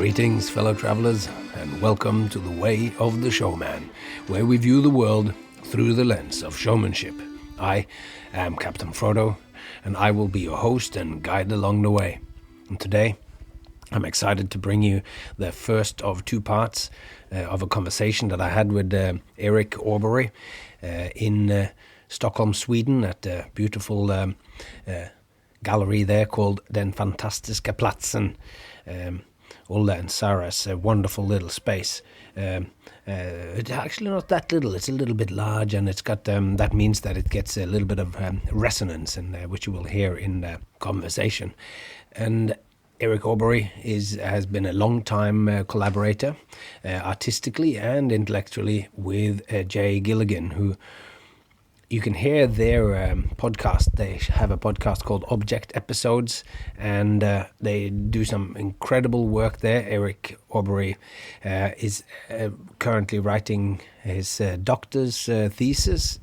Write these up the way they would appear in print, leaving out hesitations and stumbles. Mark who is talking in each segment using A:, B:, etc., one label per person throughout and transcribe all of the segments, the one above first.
A: Greetings, fellow travelers, and welcome to the Way of the Showman, where we view the world through the lens of showmanship. I am Captain Frodo, and I will be your host and guide along the way. And today, I'm excited to bring you the first of two parts of a conversation that I had with Erik Åberg in Stockholm, Sweden, at a beautiful gallery there called Den Fantastiska Platsen. Ulla and Sarah's wonderful little space. It's actually not that little. It's a little bit large, and it's got that means that it gets a little bit of resonance, and which you will hear in the conversation. And Erik Åberg has been a long-time collaborator, artistically and intellectually, with Jay Gilligan, who you can hear their podcast. They have a podcast called Object Episodes, and they do some incredible work there. Erik Åberg is currently writing his doctor's thesis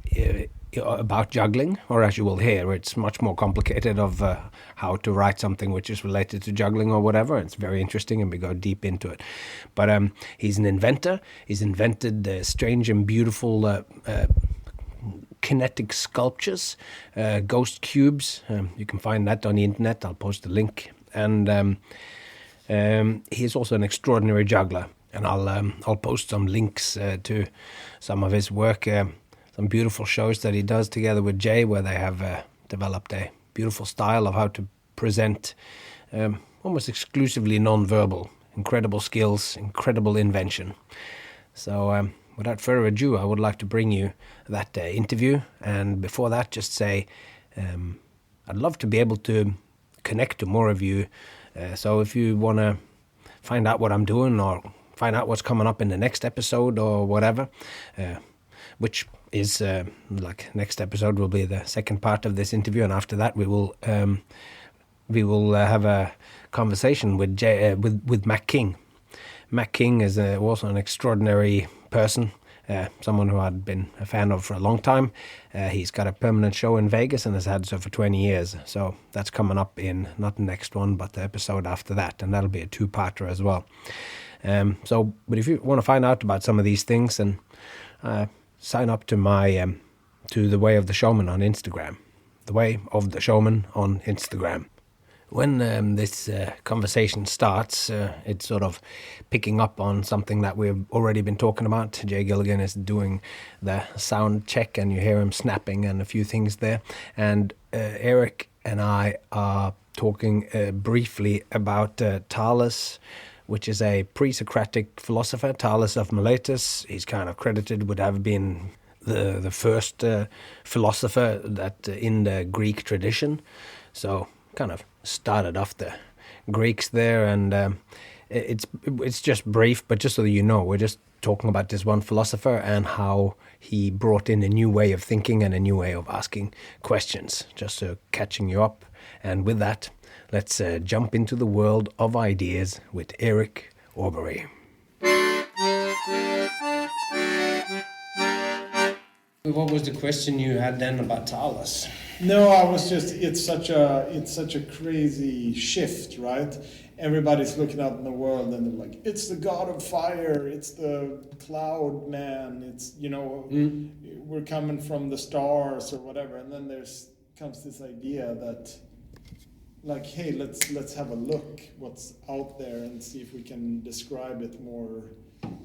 A: about juggling, or as you will hear, it's much more complicated of how to write something which is related to juggling or whatever. It's very interesting, and we go deep into it. But he's an inventor. He's invented strange and beautiful kinetic sculptures, ghost cubes. You can find that on the internet. I'll post a link. And he's also an extraordinary juggler. And I'll post some links to some of his work, some beautiful shows that he does together with Jay, where they have developed a beautiful style of how to present almost exclusively non-verbal, incredible skills, incredible invention. So without further ado, I would like to bring you that interview. And before that, just say I'd love to be able to connect to more of you. So if you want to find out what I'm doing, or find out what's coming up in the next episode or whatever, which is like next episode will be the second part of this interview, and after that we will have a conversation with with Mac King. Mac King is also an extraordinary person, someone who I'd been a fan of for a long time. He's got a permanent show in Vegas and has had so for 20 years. So that's coming up in not the next one, but the episode after that, and that'll be a two-parter as well. But if you want to find out about some of these things, then sign up to my to the Way of the Showman on Instagram. The Way of the Showman on Instagram. When this conversation starts, it's sort of picking up on something that we've already been talking about. Jay Gilligan is doing the sound check, and you hear him snapping and a few things there. And Erik and I are talking briefly about Thales, which is a pre-Socratic philosopher, Thales of Miletus. He's kind of credited with having been the first philosopher that in the Greek tradition. So kind of started off the Greeks there, and it's just brief, but just so that you know, we're just talking about this one philosopher and how he brought in a new way of thinking and a new way of asking questions, just so catching you up. And with that, let's jump into the world of ideas with Erik Åberg. What was the question you had then about Thales?
B: No, I was just, it's such a crazy shift, right? Everybody's looking out in the world and they're like, it's the god of fire, it's the cloud man, it's, we're coming from the stars or whatever. And then comes this idea that, like, hey, let's have a look what's out there and see if we can describe it more,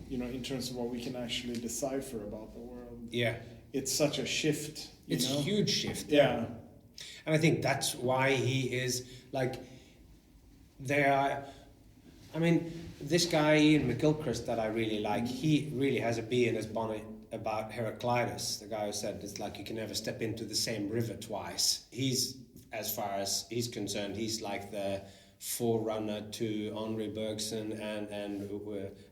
B: in terms of what we can actually decipher about the world.
A: Yeah.
B: It's such a shift.
A: It's a huge shift.
B: Yeah.
A: And I think that's why he is like, this guy Ian McGilchrist that I really like, he really has a bee in his bonnet about Heraclitus, the guy who said it's like you can never step into the same river twice. He's, as far as he's concerned, he's like the forerunner to Henri Bergson and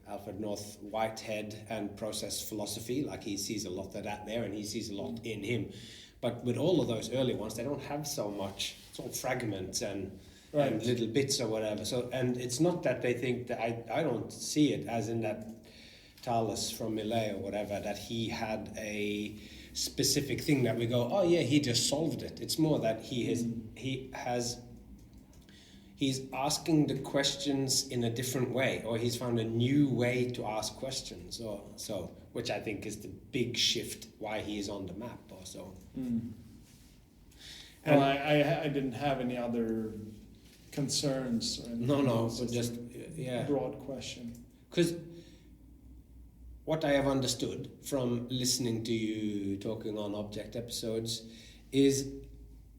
A: Alfred North Whitehead and process philosophy. Like, he sees a lot of that there, and he sees a lot in him. But with all of those early ones, they don't have so much. It's all fragments and little bits or whatever. So, and it's not that they think that I don't see it as in that Thales from Milet or whatever, that he had a specific thing that we go, oh yeah, he just solved it. It's more that he he's asking the questions in a different way, or he's found a new way to ask questions, or so, which I think is the big shift why he is on the map, or so.
B: Mm.
A: And
B: Well, I didn't have any other concerns or anything.
A: no,
B: It was
A: but just
B: a broad question.
A: Because what I have understood from listening to you talking on object episodes is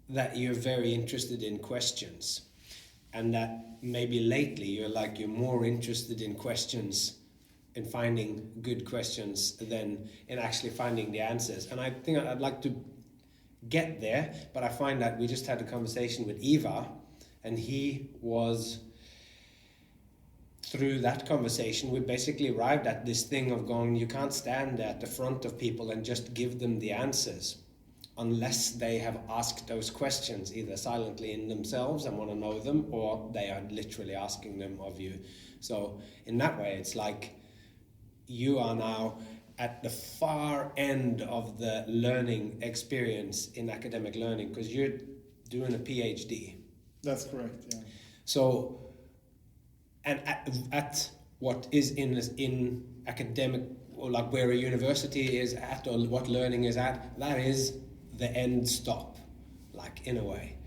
A: that you're very interested in questions, and that maybe lately you're more interested in questions, in finding good questions than in actually finding the answers. And I think I'd like to get there, but I find that we just had a conversation with Eva, and he was, through that conversation, we basically arrived at this thing of going, you can't stand at the front of people and just give them the answers unless they have asked those questions, either silently in themselves and want to know them, or they are literally asking them of you. So in that way, it's like you are now at the far end of the learning experience in academic learning, because you're doing a PhD.
B: That's correct, yeah.
A: So, and at what is in academic, or like where a university is at, or what learning is at, that is the end stop, like, in a way.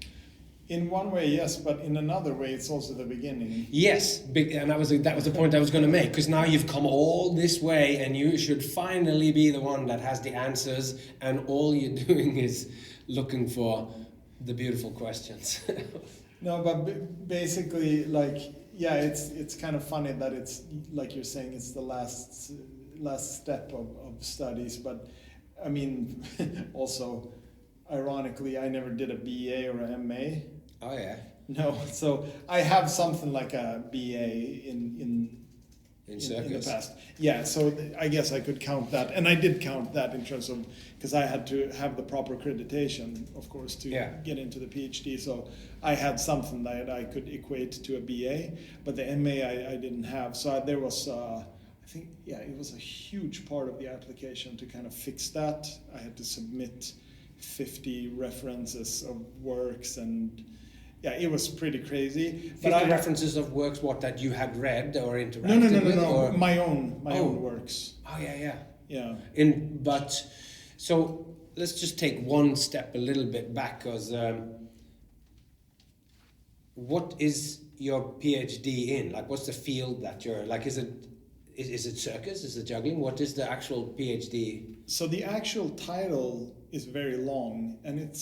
B: In one way, yes, but in another way, it's also the beginning.
A: Yes, and that was the point I was going to make, because now you've come all this way, and you should finally be the one that has the answers, and all you're doing is looking for the beautiful questions.
B: No, but basically, like, yeah, it's kind of funny that it's, like you're saying, it's the last step of studies, but I mean, also, ironically, I never did a BA or a MA.
A: Oh yeah.
B: No, so I have something like a BA in
A: circus.
B: In the past. Yeah, so I guess I could count that, and I did count that in terms of, because I had to have the proper accreditation, of course, to get into the PhD. So I had something that I could equate to a BA, but the MA I didn't have. So there was, I think, it was a huge part of the application to kind of fix that. I had to submit 50 references of works, and it was pretty crazy.
A: 50 references of works, what, that you had read or interacted with?
B: No. My own works.
A: Oh yeah.
B: Yeah.
A: So let's just take one step a little bit back, because what is your PhD in? Like, what's the field that you're like? Is it circus? Is it juggling? What is the actual PhD?
B: So the actual title is very long, and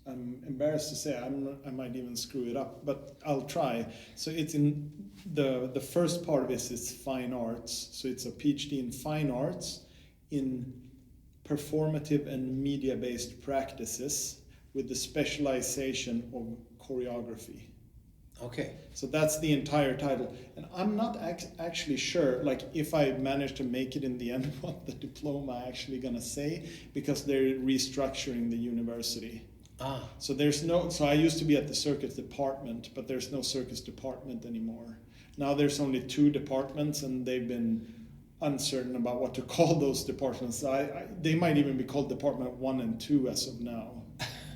B: I'm embarrassed to say I might even screw it up, but I'll try. So it's in the first part of it is fine arts. So it's a PhD in fine arts in performative and media-based practices with the specialization of choreography.
A: Okay.
B: So that's the entire title. And I'm not actually sure, like, if I manage to make it in the end, what the diploma actually gonna say, because they're restructuring the university. So I used to be at the circus department, but there's no circus department anymore. Now there's only 2 departments, and they've been uncertain about what to call those departments. They might even be called Department 1 and 2 as of now.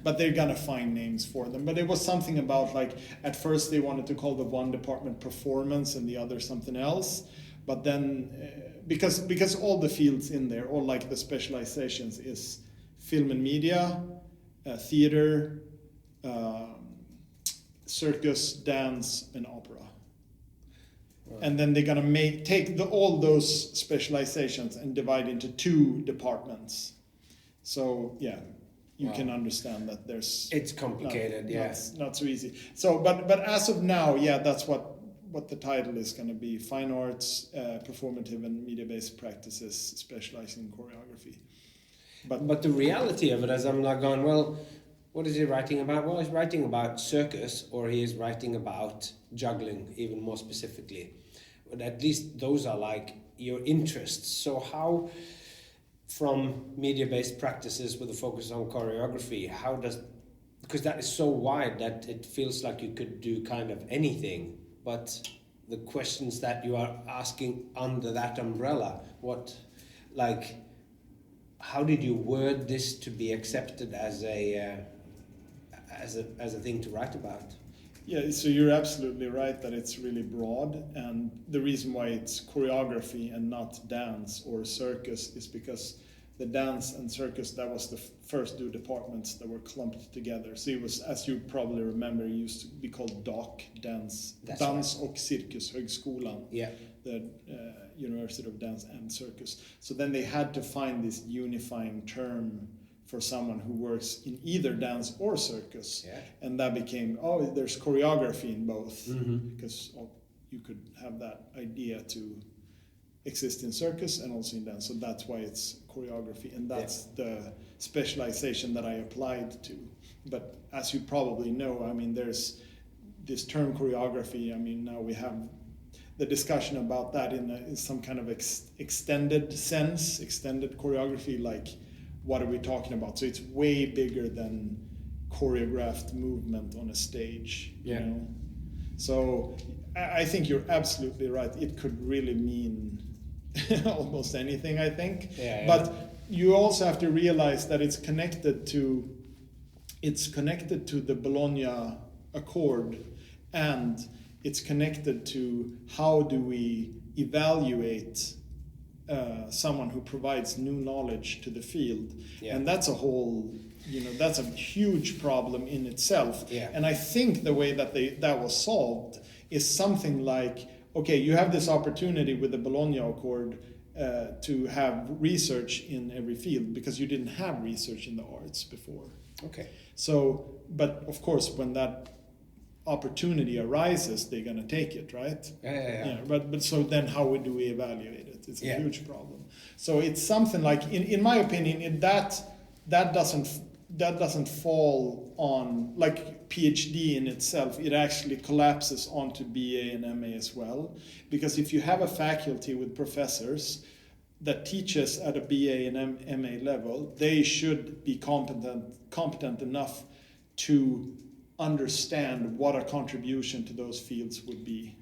B: But they're gonna find names for them. But it was something about, like, at first they wanted to call the one department performance and the other something else. But then, because all the fields in there, all like the specializations, is film and media, theater, circus, dance, and opera. Wow. And then they're gonna take all those specializations and divide into 2 departments. So you can understand that it's
A: complicated.
B: not so easy. So but as of now, that's what the title is going to be: fine arts, performative and media-based practices, specializing in choreography.
A: But the reality of it is, I'm like going, well, what is he writing about? Well, he's writing about circus, or he is writing about juggling, even more specifically. But at least those are like your interests. So how, from media-based practices with a focus on choreography, because that is so wide that it feels like you could do kind of anything, but the questions that you are asking under that umbrella, how did you word this to be accepted as a thing to write about?
B: Yeah, so you're absolutely right that it's really broad, and the reason why it's choreography and not dance or circus is because the dance and circus, that was the first two departments that were clumped together. So it was, as you probably remember, it used to be called DOC, Dans och Cirkushögskolan, the University of Dance and Circus. So then they had to find this unifying term for someone who works in either dance or circus. And that became, there's choreography in both, because you could have that idea to exist in circus and also in dance. So that's why it's choreography, and that's the specialization that I applied to. But as you probably know, I mean, there's this term choreography. I mean, now we have the discussion about that in some kind of extended sense, extended choreography, like what are we talking about? So it's way bigger than choreographed movement on a stage, you know? So I think you're absolutely right. It could really mean almost anything, I think. But you also have to realize that it's connected to the Bologna Accord, and it's connected to how do we evaluate someone who provides new knowledge to the field. And that's a whole, that's a huge problem in itself. And I think the way that was solved is something like, okay, you have this opportunity with the Bologna Accord to have research in every field, because you didn't have research in the arts before. So, but of course, when that opportunity arises, they're going to take it, right? But so then how do we evaluate it? It's a huge problem. So it's something like, in my opinion, that doesn't fall on, like Ph.D. in itself. It actually collapses onto BA and MA as well, because if you have a faculty with professors that teaches at a BA and MA level, they should be competent enough to understand what a contribution to those fields would be.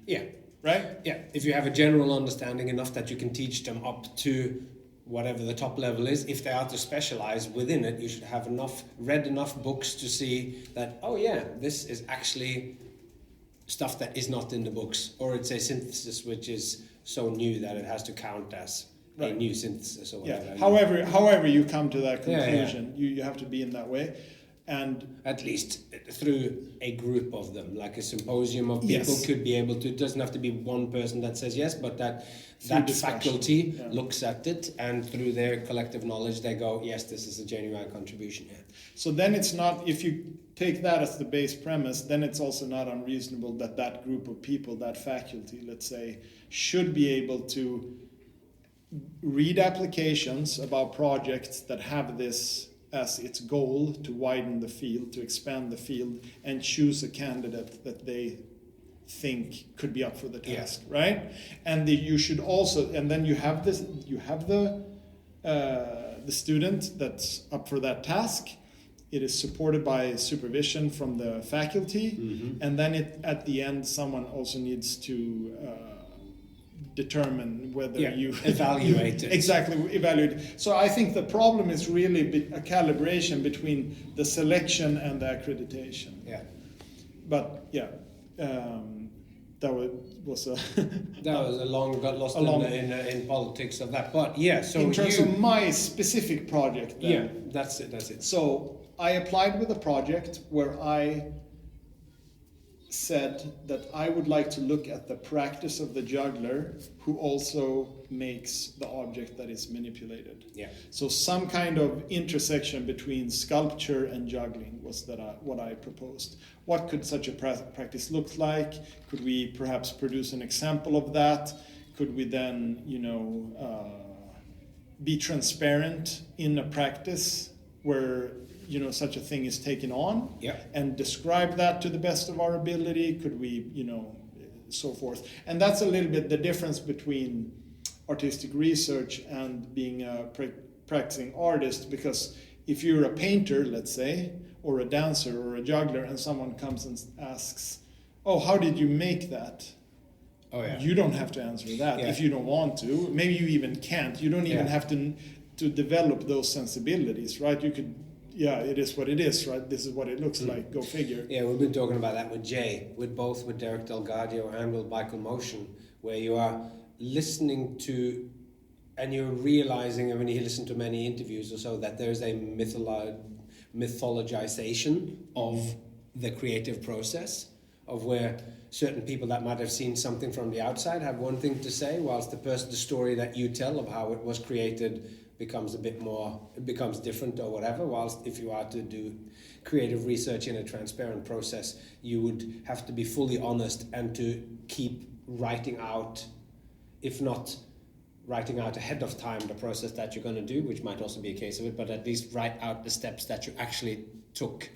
B: Right?
C: If you have a general understanding enough that you can teach them up to whatever the top level is, if they are to specialize within it, you should have read enough books to see that, this is actually stuff that is not in the books, or it's a synthesis which is so new that it has to count as a new synthesis or whatever.
B: However you come to that conclusion, you have to be in that way. And
C: at least through a group of them, like a symposium of people could be able to, it doesn't have to be one person that says yes, but that faculty looks at it, and through their collective knowledge they go, yes, this is a genuine contribution.
B: So then it's not, if you take that as the base premise, then it's also not unreasonable that group of people, that faculty, let's say, should be able to read applications about projects that have this as its goal to widen the field, to expand the field, and choose a candidate that they think could be up for the task, right? And you should also, and then you have the student that's up for that task. It is supported by supervision from the faculty, and then at the end, someone also needs to determine whether you
C: evaluate it.
B: Exactly, evaluate it. So I think the problem is really a calibration between the selection and the accreditation. But that was a
C: that was a long got lost in politics of that. But so
B: in terms of my specific project, then,
C: that's it.
B: So I applied with a project where I said that I would like to look at the practice of the juggler who also makes the object that is manipulated. So some kind of intersection between sculpture and juggling was what I proposed. What could such a practice look like? Could we perhaps produce an example of that? Could we then, be transparent in a practice where such a thing is taken on, and describe that to the best of our ability? Could we, so forth. And that's a little bit the difference between artistic research and being a practicing artist, because if you're a painter, let's say, or a dancer or a juggler, and someone comes and asks, how did you make that? You don't have to answer that if you don't want to. Maybe you even can't. You don't even have to develop those sensibilities, right? You could it is what it is, right? This is what it looks like. Go figure.
C: Yeah, we've been talking about that with Jay, with Derek Delgadio and with Michael Motion, where you are listening to, and you're realizing, and when you listen to many interviews or so, that there's a mythologization of the creative process, of where certain people that might have seen something from the outside have one thing to say, whilst the story that you tell of how it was created becomes becomes different or whatever. Whilst if you are to do creative research in a transparent process, you would have to be fully honest and to keep writing out, if not writing out ahead of time the process that you're going to do, which might also be a case of it, but at least write out the steps that you actually took.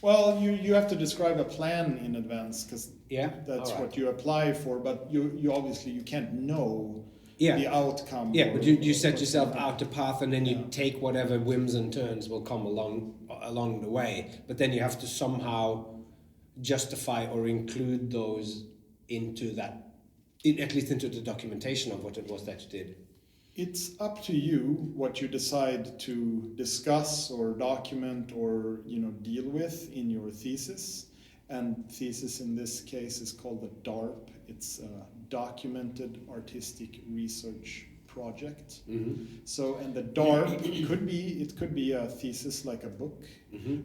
B: Well, you have to describe a plan in advance, because that's
C: right.
B: what you apply for, but you obviously you can't know the outcome.
C: Yeah, but you set yourself out a path, and then you take whatever whims and turns will come along the way, but then you have to somehow justify or include those into that, at least into the documentation of what it was that you did.
B: It's up to you what you decide to discuss or document or deal with in your thesis. And thesis in this case is called a DARP. It's a Documented Artistic Research Project.
C: Mm-hmm.
B: So, and the DARP could be a thesis like a book,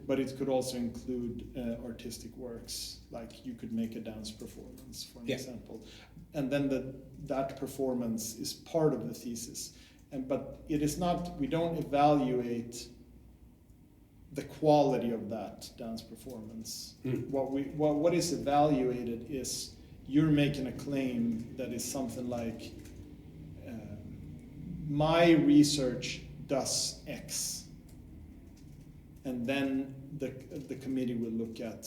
B: but it could also include artistic works, like you could make a dance performance, for an example. And then that performance is part of the thesis. But it is not, we don't evaluate the quality of that dance performance. What is evaluated is you're making a claim that is something like, my research does X, and then the committee will look at,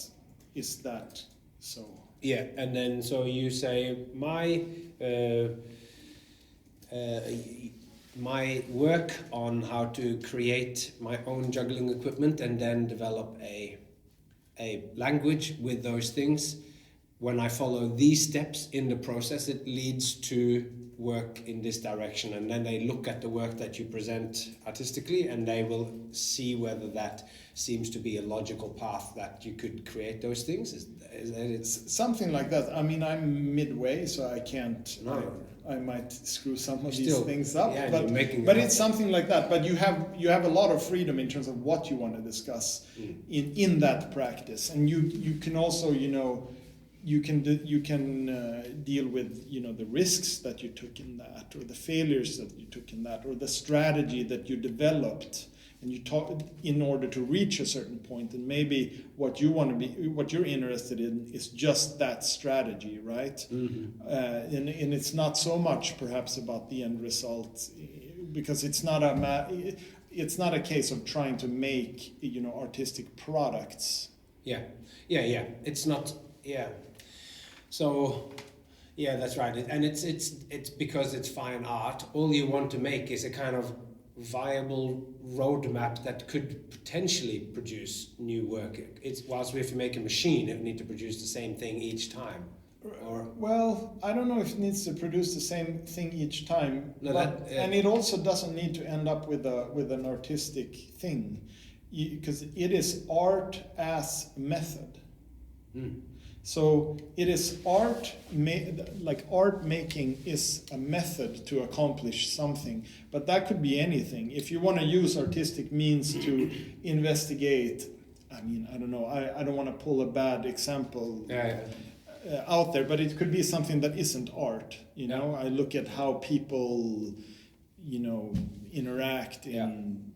B: is that so?
C: Yeah, and then so you say my work on how to create my own juggling equipment and then develop a language with those things. When I follow these steps in the process, it leads to work in this direction, and then they look at the work that you present artistically, and they will see whether that seems to be a logical path that you could create those things. Is that it?
B: Something like that. I mean, I'm midway, so I can't.
C: No.
B: I might screw some of these things up, but
C: but
B: it's something like that. But you have a lot of freedom in terms of what you want to discuss in that practice, and you can also you can deal with the risks that you took in that, or the failures that you took in that, or the strategy that you developed and you talk in order to reach a certain point. And maybe what you're interested in is just that strategy, right? And it's not so much perhaps about the end result, because it's not a case of trying to make artistic products.
C: Yeah. It's not. Yeah. So, that's right. And it's because it's fine art. All you want to make is a kind of viable roadmap that could potentially produce new work. It's whilst if you make a machine, it need to produce the same thing each time. Or
B: well, I don't know if it needs to produce the same thing each time. And it also doesn't need to end up with an artistic thing, because it is art as a method. So it is art, art making is a method to accomplish something, but that could be anything. If you want to use artistic means to investigate, I mean, I don't know, I don't want to pull a bad example out there, but it could be something that isn't art. I look at how people, interact in,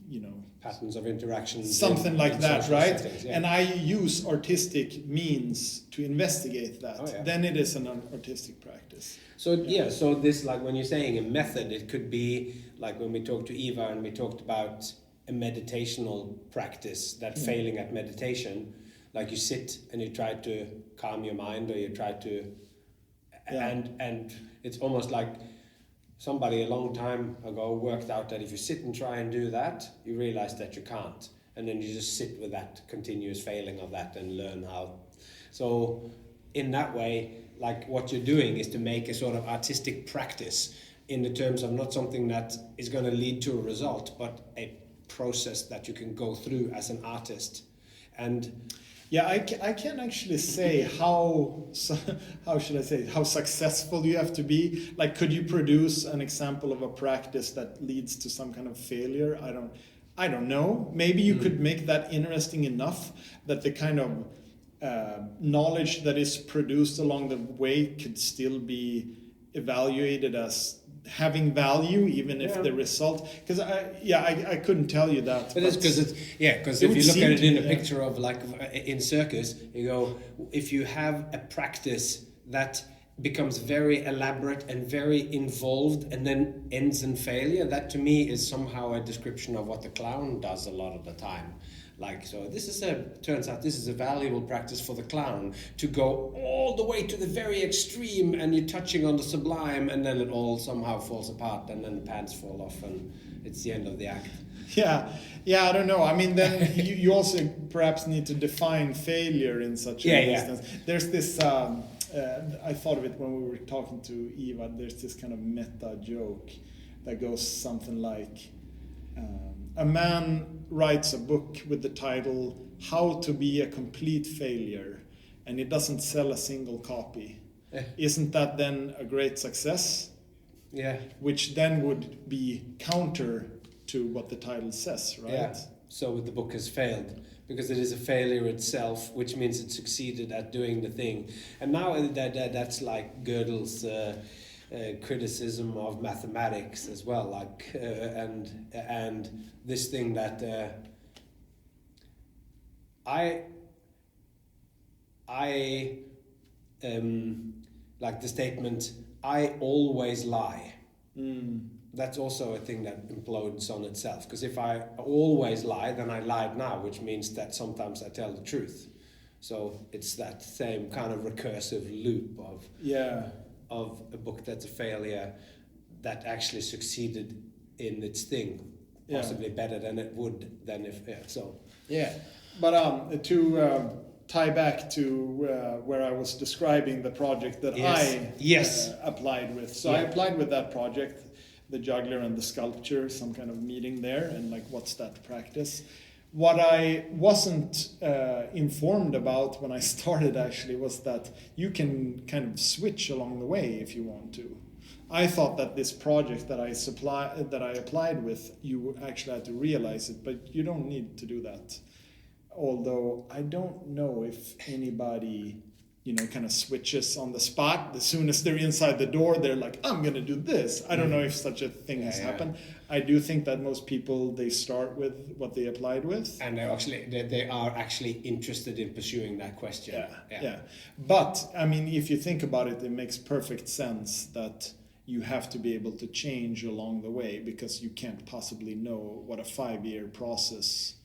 C: patterns of interaction,
B: something like that, right?
C: Settings,
B: and I use artistic means to investigate that. Then it is an artistic practice.
C: So this, like when you're saying a method, it could be like when we talked to Eva and we talked about a meditational practice, that failing at meditation, like you sit and you try to calm your mind, or you try to and it's almost like somebody a long time ago worked out that if you sit and try and do that, you realize that you can't. And then you just sit with that continuous failing of that and learn how. So in that way, like what you're doing is to make a sort of artistic practice in the terms of not something that is going to lead to a result, but a process that you can go through as an artist. And
B: yeah, I can't actually say how should I say, how successful you have to be. Like, could you produce an example of a practice that leads to some kind of failure? I don't know. Maybe you could make that interesting enough that the kind of knowledge that is produced along the way could still be evaluated as having value, even if the result, because I couldn't tell you that.
C: But it's because if you look at it in a picture of like in circus, you go, if you have a practice that becomes very elaborate and very involved and then ends in failure, that to me is somehow a description of what the clown does a lot of the time. Like, so turns out this is a valuable practice for the clown, to go all the way to the very extreme and you're touching on the sublime, and then it all somehow falls apart and then the pants fall off and it's the end of the act.
B: Yeah, I don't know. I mean, then you also perhaps need to define failure in such an instance. There's this, I thought of it when we were talking to Eva, there's this kind of meta joke that goes something like, a man writes a book with the title How to Be a Complete Failure, and it doesn't sell a single copy. Isn't that then a great success?
C: Yeah.
B: Which then would be counter to what the title says, right?
C: Yeah. So the book has failed because it is a failure itself, which means it succeeded at doing the thing. And now that's like Gödel's criticism of mathematics as well, like and this thing that I like the statement, I always lie. That's also a thing that implodes on itself, because if I always lie, then I lied now, which means that sometimes I tell the truth. So it's that same kind of recursive loop of a book that's a failure that actually succeeded in its thing, possibly better than it would than if
B: But to tie back to where I was describing the project that I applied with. So I applied with that project, the juggler and the sculpture, some kind of meeting there, and like, what's that practice? What I wasn't informed about when I started actually was that you can kind of switch along the way if you want to. I thought that this project that I applied with, you actually had to realize it, but you don't need to do that. Although I don't know if anybody, kind of switches on the spot. As soon as they're inside the door, they're like, I'm going to do this. I don't know if such a thing has happened. I do think that most people, they start with what they applied with.
C: And they are actually interested in pursuing that question.
B: Yeah. But, I mean, if you think about it, it makes perfect sense that you have to be able to change along the way, because you can't possibly know what a 5-year process,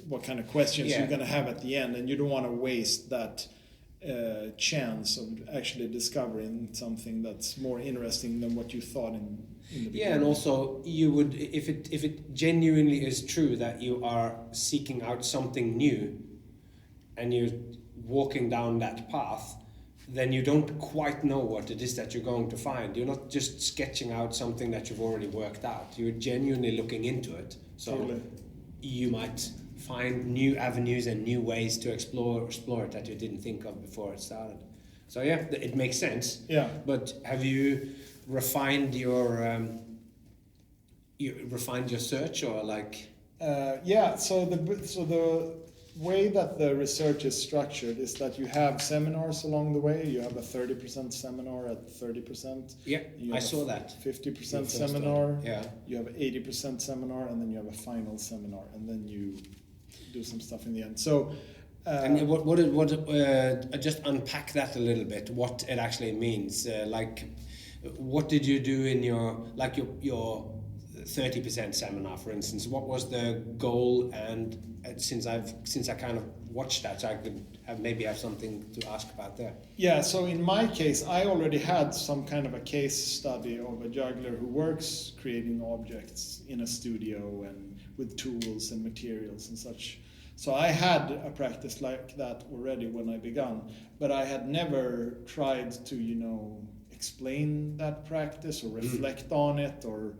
B: what kind of questions you're going to have at the end, and you don't want to waste that chance of actually discovering something that's more interesting than what you thought in the beginning.
C: And also you would, if it genuinely is true that you are seeking out something new and you're walking down that path, then you don't quite know what it is that you're going to find. You're not just sketching out something that you've already worked out. You're genuinely looking into it. So you might find new avenues and new ways to explore it that you didn't think of before it started. So it makes sense.
B: Yeah.
C: But have you refined your search, or like?
B: So the way that the research is structured is that you have seminars along the way. You have a 30% seminar at 30%.
C: Yeah, I saw that.
B: 50% seminar. You have 80% seminar, and then you have a final seminar, and then you do some stuff in the end. So.
C: And just unpack that a little bit. What it actually means. What did you do in your 30% seminar, for instance? What was the goal? And since I kind of watched that, so I could have something to ask about there. Yeah.
B: So in my case, I already had some kind of a case study of a juggler who works creating objects in a studio and with tools and materials and such. So I had a practice like that already when I began, but I had never tried to, explain that practice or reflect on it or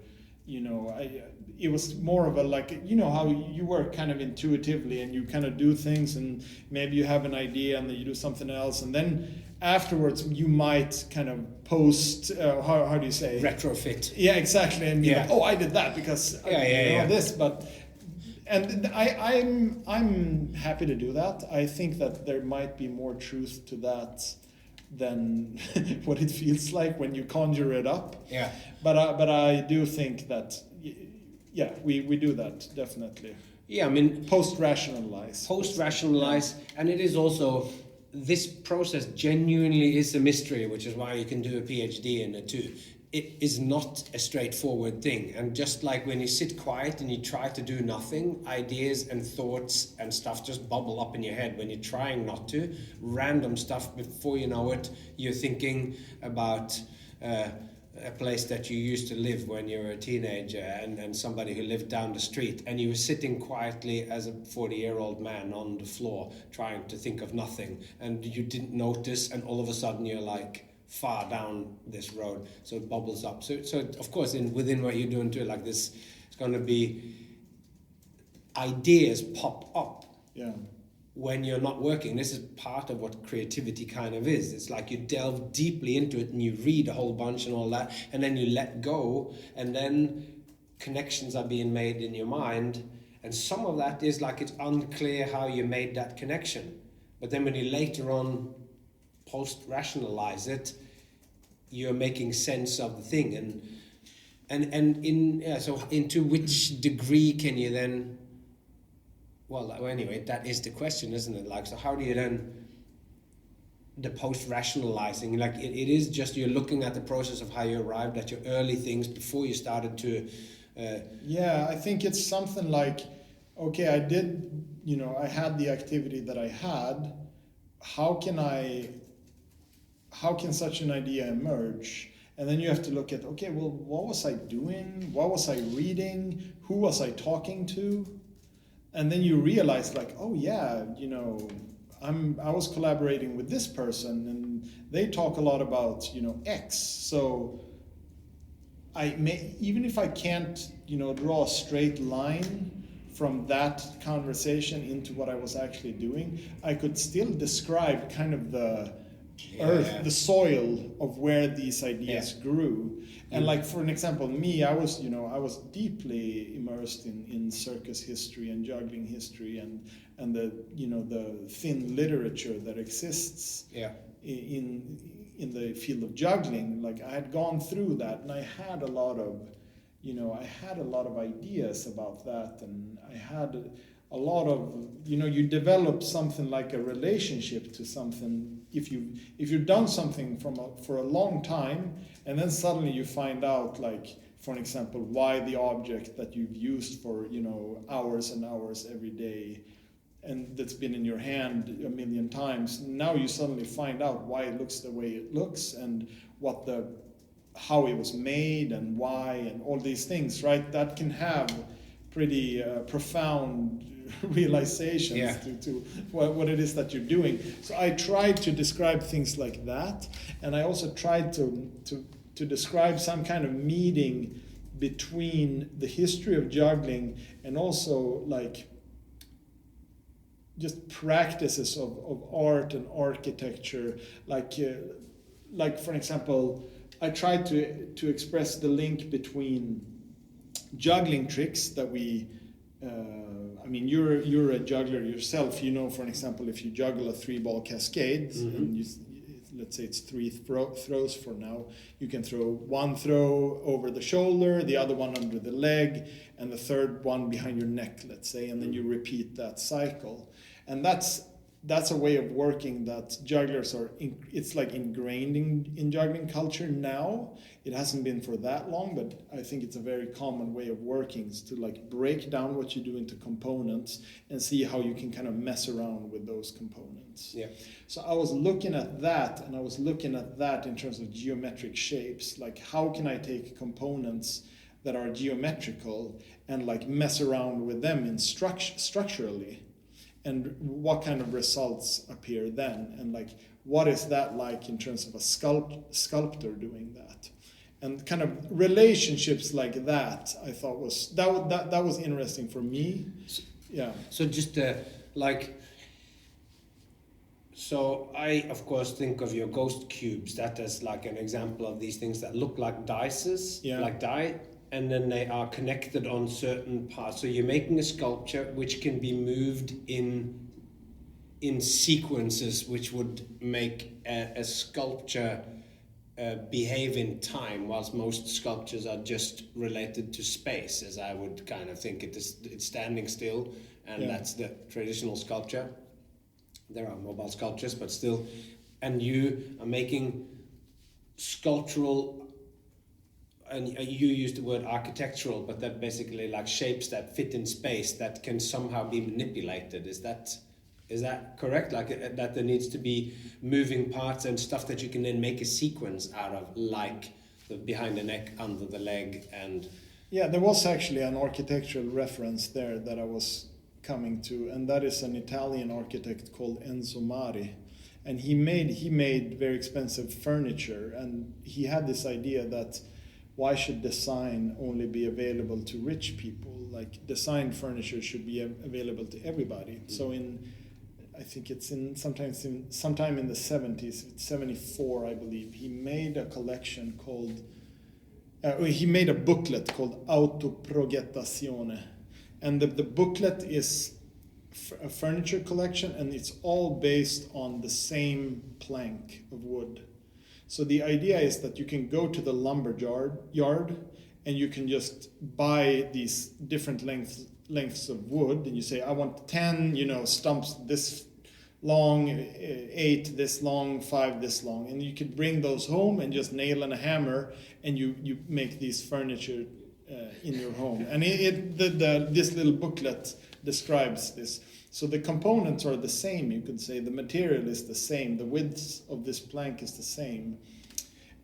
B: it was more of a, like, how you work kind of intuitively and you kind of do things, and maybe you have an idea and then you do something else, and then afterwards you might kind of post, how do you say?
C: Retrofit.
B: Yeah, exactly. And be like, oh, I did that because I know this, but... And I'm happy to do that. I think that there might be more truth to that than what it feels like when you conjure it up.
C: Yeah.
B: But I do think that, we do that, definitely.
C: Yeah, I mean...
B: Post-rationalize.
C: And it is also... This process genuinely is a mystery, which is why you can do a PhD in it too. It is not a straightforward thing. And just like when you sit quiet and you try to do nothing, ideas and thoughts and stuff just bubble up in your head when you're trying not to. Random stuff, before you know it, you're thinking about a place that you used to live when you were a teenager, and somebody who lived down the street, and you were sitting quietly as a 40-year-old man on the floor trying to think of nothing, and you didn't notice, and all of a sudden you're like far down this road, so it bubbles up. So of course, within what you're doing too, like this, it's going to be ideas pop up.
B: Yeah.
C: When you're not working. This is part of what creativity kind of is. It's like you delve deeply into it and you read a whole bunch and all that, and then you let go, and then connections are being made in your mind, and some of that is like it's unclear how you made that connection. But then when you later on post-rationalize it, you're making sense of the thing. So into which degree can you then... Well, anyway, that is the question, isn't it? Like, so how do you then, the post-rationalizing, like it is just you're looking at the process of how you arrived at your early things before you started to...
B: I think it's something like, okay, I did, I had the activity that I had. How can such an idea emerge? And then you have to look at, okay, well, what was I doing? What was I reading? Who was I talking to? And then you realize, like, oh yeah, I was collaborating with this person, and they talk a lot about, X. So even if I can't, draw a straight line from that conversation into what I was actually doing, I could still describe kind of the earth, the soil of where these ideas grew. And like, for an example, me, I was deeply immersed in circus history and juggling history and the the thin literature that exists in the field of juggling. Like, I had gone through that, and I had a lot of ideas about that, and I had a lot of, you develop something like a relationship to something if you've done something for a long time, and then suddenly you find out, like, for an example, why the object that you've used for hours and hours every day, and that's been in your hand a million times, now you suddenly find out why it looks the way it looks, and how it was made, and why, and all these things, right? That can have pretty profound realizations to what it is that you're doing. So I tried to describe things like that, and I also tried to describe some kind of meeting between the history of juggling and also, like, just practices of art and architecture, like for example, I tried to express the link between juggling tricks that we you're a juggler yourself, for an example, if you juggle a 3-ball cascade, and let's say it's 3 throws for now, you can throw one throw over the shoulder, the other one under the leg, and the third one behind your neck, let's say, and then you repeat that cycle. And that's a way of working that jugglers it's like ingrained in juggling culture now. It hasn't been for that long, but I think it's a very common way of working, is to, like, break down what you do into components and see how you can kind of mess around with those components. Yeah. So I was looking at that, and I was looking at that in terms of geometric shapes. Like, how can I take components that are geometrical and, like, mess around with them in structurally? And what kind of results appear then? And, like, what is that like in terms of a sculptor doing that? and kind of relationships like that. I thought that was interesting for me. Yeah.
C: So just so I of course think of your ghost cubes, that as like an example of these things that look like dices, like die, and then they are connected on certain parts. So you're making a sculpture which can be moved in sequences, which would make a sculpture behave in time, whilst most sculptures are just related to space, as I would kind of think. It's standing still, and that's the traditional sculpture. There are mobile sculptures, but still. And you are making sculptural, and you used the word architectural, but that basically like shapes that fit in space that can somehow be manipulated. Is that correct? Like that there needs to be moving parts and stuff that you can then make a sequence out of, like the behind the neck, under the leg, and...
B: Yeah, there was actually an architectural reference there that I was coming to, and that is an Italian architect called Enzo Mari, and he made very expensive furniture, and he had this idea that why should design only be available to rich people? Like designed furniture should be available to everybody. So I think it's sometime in the 70s, 74 I believe, he made a collection called he made a booklet called Autoprogettazione. And the booklet is a furniture collection, and it's all based on the same plank of wood. So the idea is that you can go to the lumber yard and you can just buy these different lengths of wood, and you say, I want 10, stumps this long, 8 this long, 5 this long, and you could bring those home and just nail in a hammer, and you make these furniture in your home. And this little booklet describes this. So the components are the same, you could say. The material is the same. The width of this plank is the same.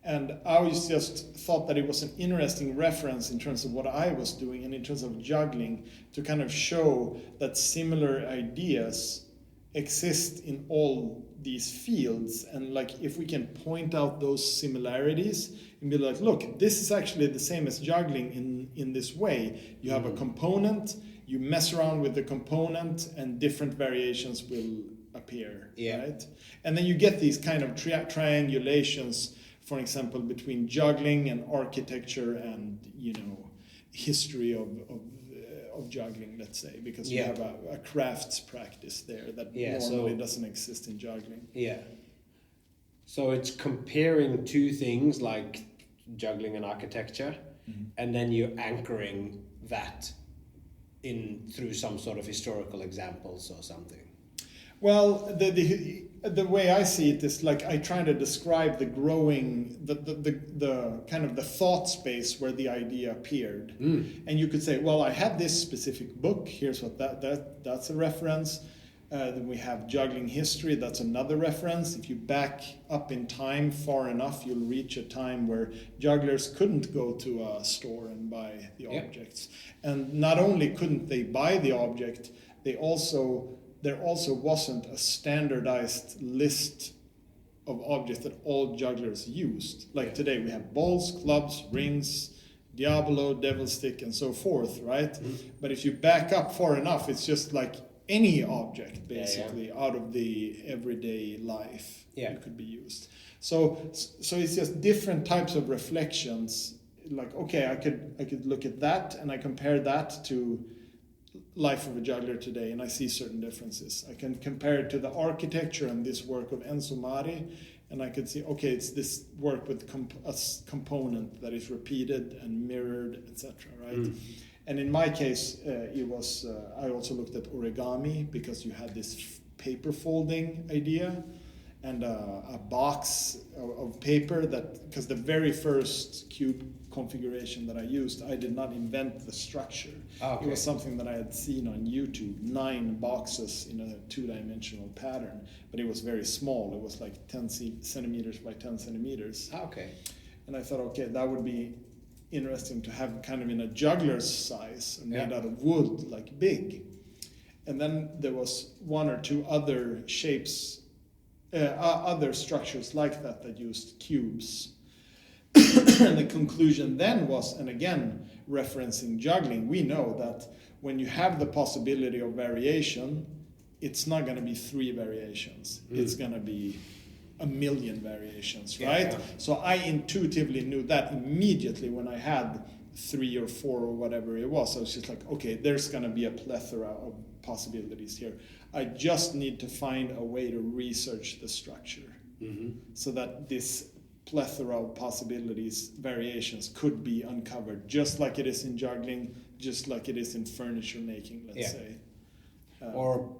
B: And I always just thought that it was an interesting reference in terms of what I was doing and in terms of juggling, to kind of show that similar ideas exist in all these fields. And like if we can point out those similarities and be like, look, this is actually the same as juggling in this way. You have a component, you mess around with the component, and different variations will appear, right? And then you get these kind of triangulations, for example, between juggling and architecture and, history of juggling, let's say, because you have a crafts practice there that normally doesn't exist in juggling.
C: Yeah. So it's comparing two things like juggling and architecture, and then you're anchoring that in through some sort of historical examples or something.
B: Well, the way I see it is like I try to describe the growing, the kind of the thought space where the idea appeared. And you could say, well, I had this specific book. Here's what that's a reference. Then we have juggling history. That's another reference. If you back up in time far enough, you'll reach a time where jugglers couldn't go to a store and buy the objects. And not only couldn't they buy the object, there also wasn't a standardized list of objects that all jugglers used. Like today we have balls, clubs, rings, diabolo, devil stick, and so forth, right? But if you back up far enough, it's just like any object basically out of the everyday life that could be used. So it's just different types of reflections. Like, okay, I could look at that and I compare that to life of a juggler today, and I see certain differences. I can compare it to the architecture and this work of Enzo Mari, and I could see, okay, it's this work with a component that is repeated and mirrored, etc. Right? And in my case, it was I also looked at origami, because you had this paper folding idea and a box of paper, that because the very first cube configuration that I used, I did not invent the structure. It was something that I had seen on YouTube, 9 boxes in a 2-dimensional pattern, but it was very small. It was like 10 centimeters by 10 centimeters. And I thought, okay, that would be interesting to have kind of in a juggler's size, made out of wood, like big. And then there was 1 or 2 other shapes, other structures like that used cubes. the conclusion then was, and again referencing juggling, we know that when you have the possibility of variation, it's not going to be 3 variations. It's going to be a million variations, right?
C: Yeah.
B: So I intuitively knew that immediately when I had 3 or 4 or whatever it was. I was just like, okay, there's going to be a plethora of possibilities here. I just need to find a way to research the structure so that this plethora of possibilities, variations could be uncovered, just like it is in juggling, just like it is in furniture making, let's say.
C: Or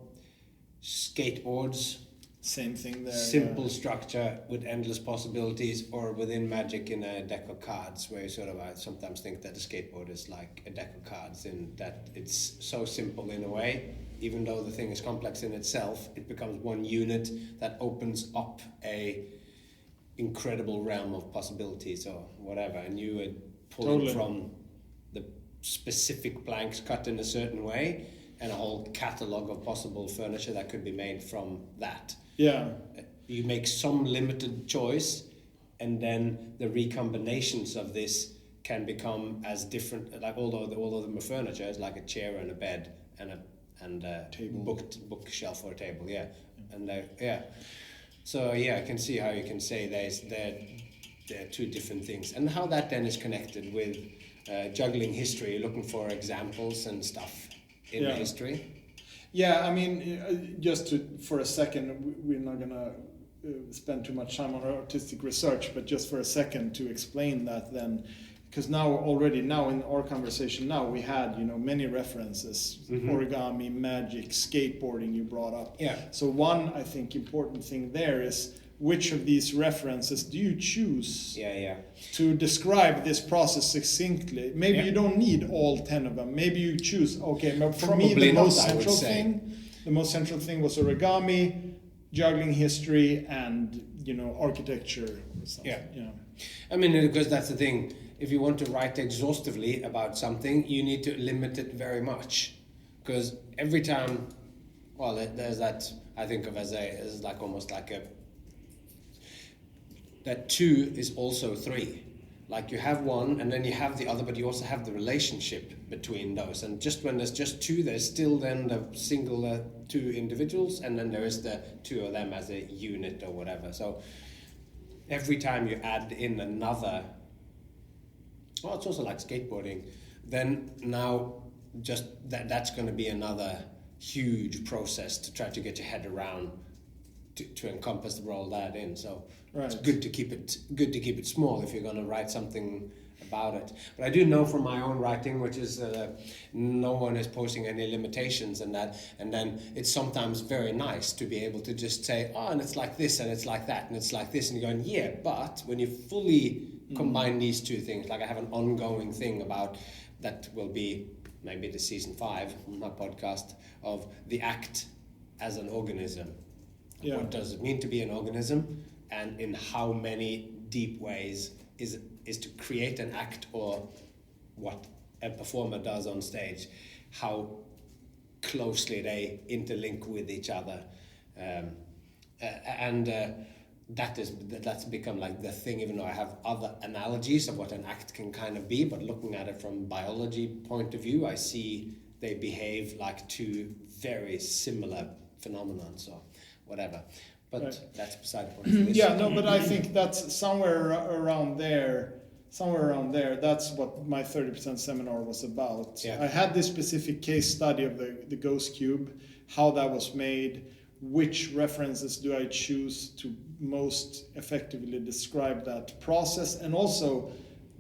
C: skateboards.
B: Same thing there.
C: Simple structure with endless possibilities, or within Magic in a deck of cards, where you sort of I sometimes think that a skateboard is like a deck of cards, in that it's so simple in a way. Even though the thing is complex in itself, it becomes one unit that opens up a incredible realm of possibilities or whatever, and you would pull it from the specific planks cut in a certain way, and a whole catalogue of possible furniture that could be made from that.
B: Yeah.
C: You make some limited choice, and then the recombinations of this can become as different. Like all of them are furniture, it's like a chair and a bed and a
B: table,
C: bookshelf or a table. Yeah, and So yeah, I can see how you can say they're 2 different things, and how that then is connected with juggling history, looking for examples and stuff in the history.
B: Yeah, I mean, for a second, we're not going to spend too much time on artistic research, but just for a second to explain that then, because now in our conversation now, we had, many references, origami, magic, skateboarding you brought up.
C: Yeah.
B: So one, I think, important thing there is, which of these references do you choose to describe this process succinctly? Maybe you don't need all 10 of them. Maybe you choose, but for me, the most central thing was origami, juggling history, and, architecture or something.
C: Yeah. I mean, because that's the thing. If you want to write exhaustively about something, you need to limit it very much. Because every time, there's that, I think of as like almost like that 2 is also 3. Like you have one and then you have the other, but you also have the relationship between those. And just when there's just 2, there's still then the single 2 individuals, and then there is the 2 of them as a unit or whatever. So every time you add in another, it's also like skateboarding, then now just that's going to be another huge process to try to get your head around to encompass all that in. So it's good to keep it small if you're going to write something about it. But I do know from my own writing, which is no one is posing any limitations in that, and then it's sometimes very nice to be able to just say, and it's like this and it's like that and it's like this, and you're going, but when you fully combine these 2 things, like I have an ongoing thing about that will be maybe the season 5 of my podcast of the act as an organism. Yeah. What does it mean to be an organism, and in how many deep ways is to create an act, or what a performer does on stage, how closely they interlink with each other, that's become like the thing, even though I have other analogies of what an act can kind of be, but looking at it from biology point of view, I see they behave like 2 very similar phenomena, so whatever. But that's beside the point.
B: But I think that's somewhere around there. That's what my 30% seminar was about. I had this specific case study of the ghost cube, how that was made, which references do I choose to most effectively describe that process, and also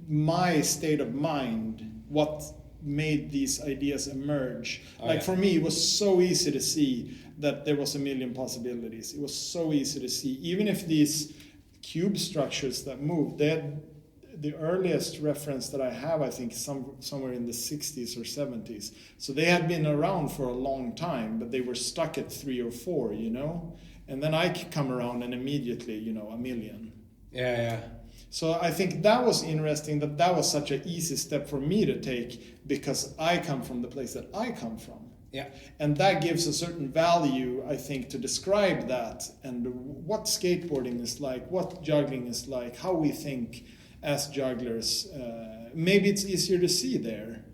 B: my state of mind, what made these ideas emerge. For me, it was so easy to see that there was a million possibilities. It was so easy to see, even if these cube structures that moved, the earliest reference that I have, I think, somewhere in the 60s or 70s. So they had been around for a long time, but they were stuck at 3 or 4, And then I come around and immediately, a million.
C: Yeah.
B: So I think that was interesting, that was such an easy step for me to take, because I come from the place that I come from.
C: Yeah.
B: And that gives a certain value, I think, to describe that, and what skateboarding is like, what juggling is like, how we think. as jugglers. Maybe it's easier to see there.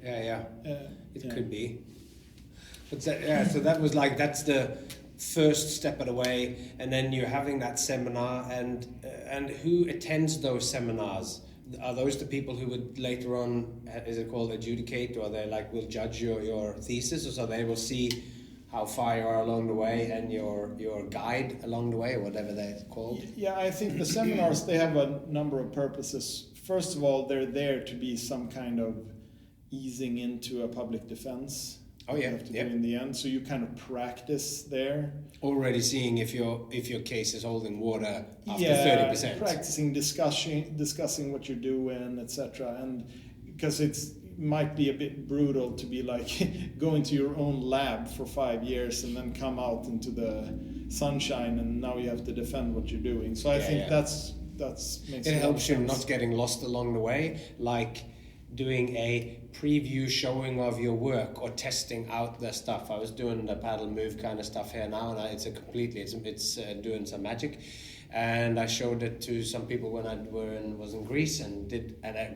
C: It could be. But so that was like, that's the first step of the way, and then you're having that seminar, and who attends those seminars? Are those the people who would later on, is it called adjudicate, or they like will judge your thesis, or so they will see how far you are along the way and your guide along the way, or whatever they're called?
B: Yeah, I think the seminars, they have a number of purposes. First of all, they're there to be some kind of easing into a public defense.
C: Oh yeah,
B: you have to do in the end, so you kind of practice there.
C: Already seeing if your case is holding water after 30%.
B: Practicing, discussing what you're doing, etc. And because it might be a bit brutal to be like go into your own lab for 5 years and then come out into the sunshine and now you have to defend what you're doing. So I think that's makes
C: it helps
B: sense.
C: you not getting lost along the way, like doing a preview showing of your work or testing out the stuff. I was doing the paddle move kind of stuff here now, and it's doing some magic, and I showed it to some people when I was in Greece and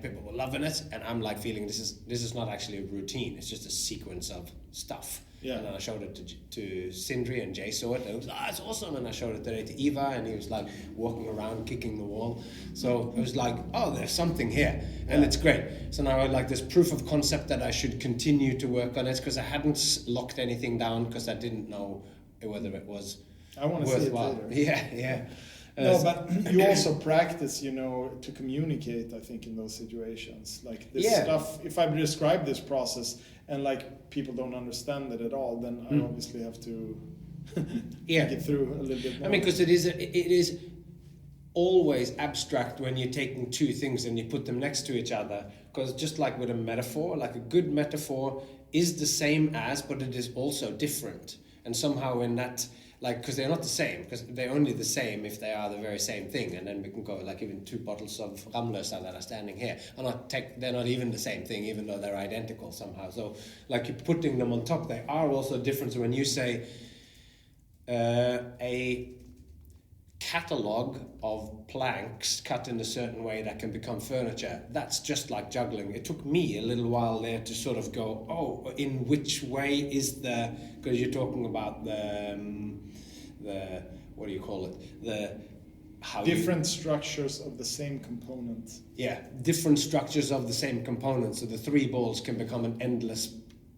C: people were loving it, and I'm like feeling this is not actually a routine, it's just a sequence of stuff. Yeah. And then I showed it to Sindri, and Jay saw it, and it was it's awesome. And I showed it today to Eva, and he was like walking around kicking the wall. So it was like, there's something here, and it's great. So now I like this proof of concept that I should continue to work on it, because I hadn't locked anything down because I didn't know whether it was worthwhile. Yeah.
B: No, but you also practice, to communicate, I think, in those situations. Like this stuff, if I describe this process and like people don't understand it at all, then I obviously have to think it through a little bit more.
C: I mean, because it is always abstract when you're taking two things and you put them next to each other. Because just like with a metaphor, like a good metaphor is the same as, but it is also different. And somehow in that, because they're not the same, because they're only the same if they are the very same thing. And then we can go, like even 2 bottles of Ramlösa that are standing here they're not even the same thing, even though they're identical somehow. So like you're putting them on top, they are also different. So when you say a catalogue of planks cut in a certain way that can become furniture, that's just like juggling. It took me a little while there to sort of go, in which way is because you're talking about the what do you call it,
B: different structures of the same component.
C: Yeah, different structures of the same component, so the 3 balls can become an endless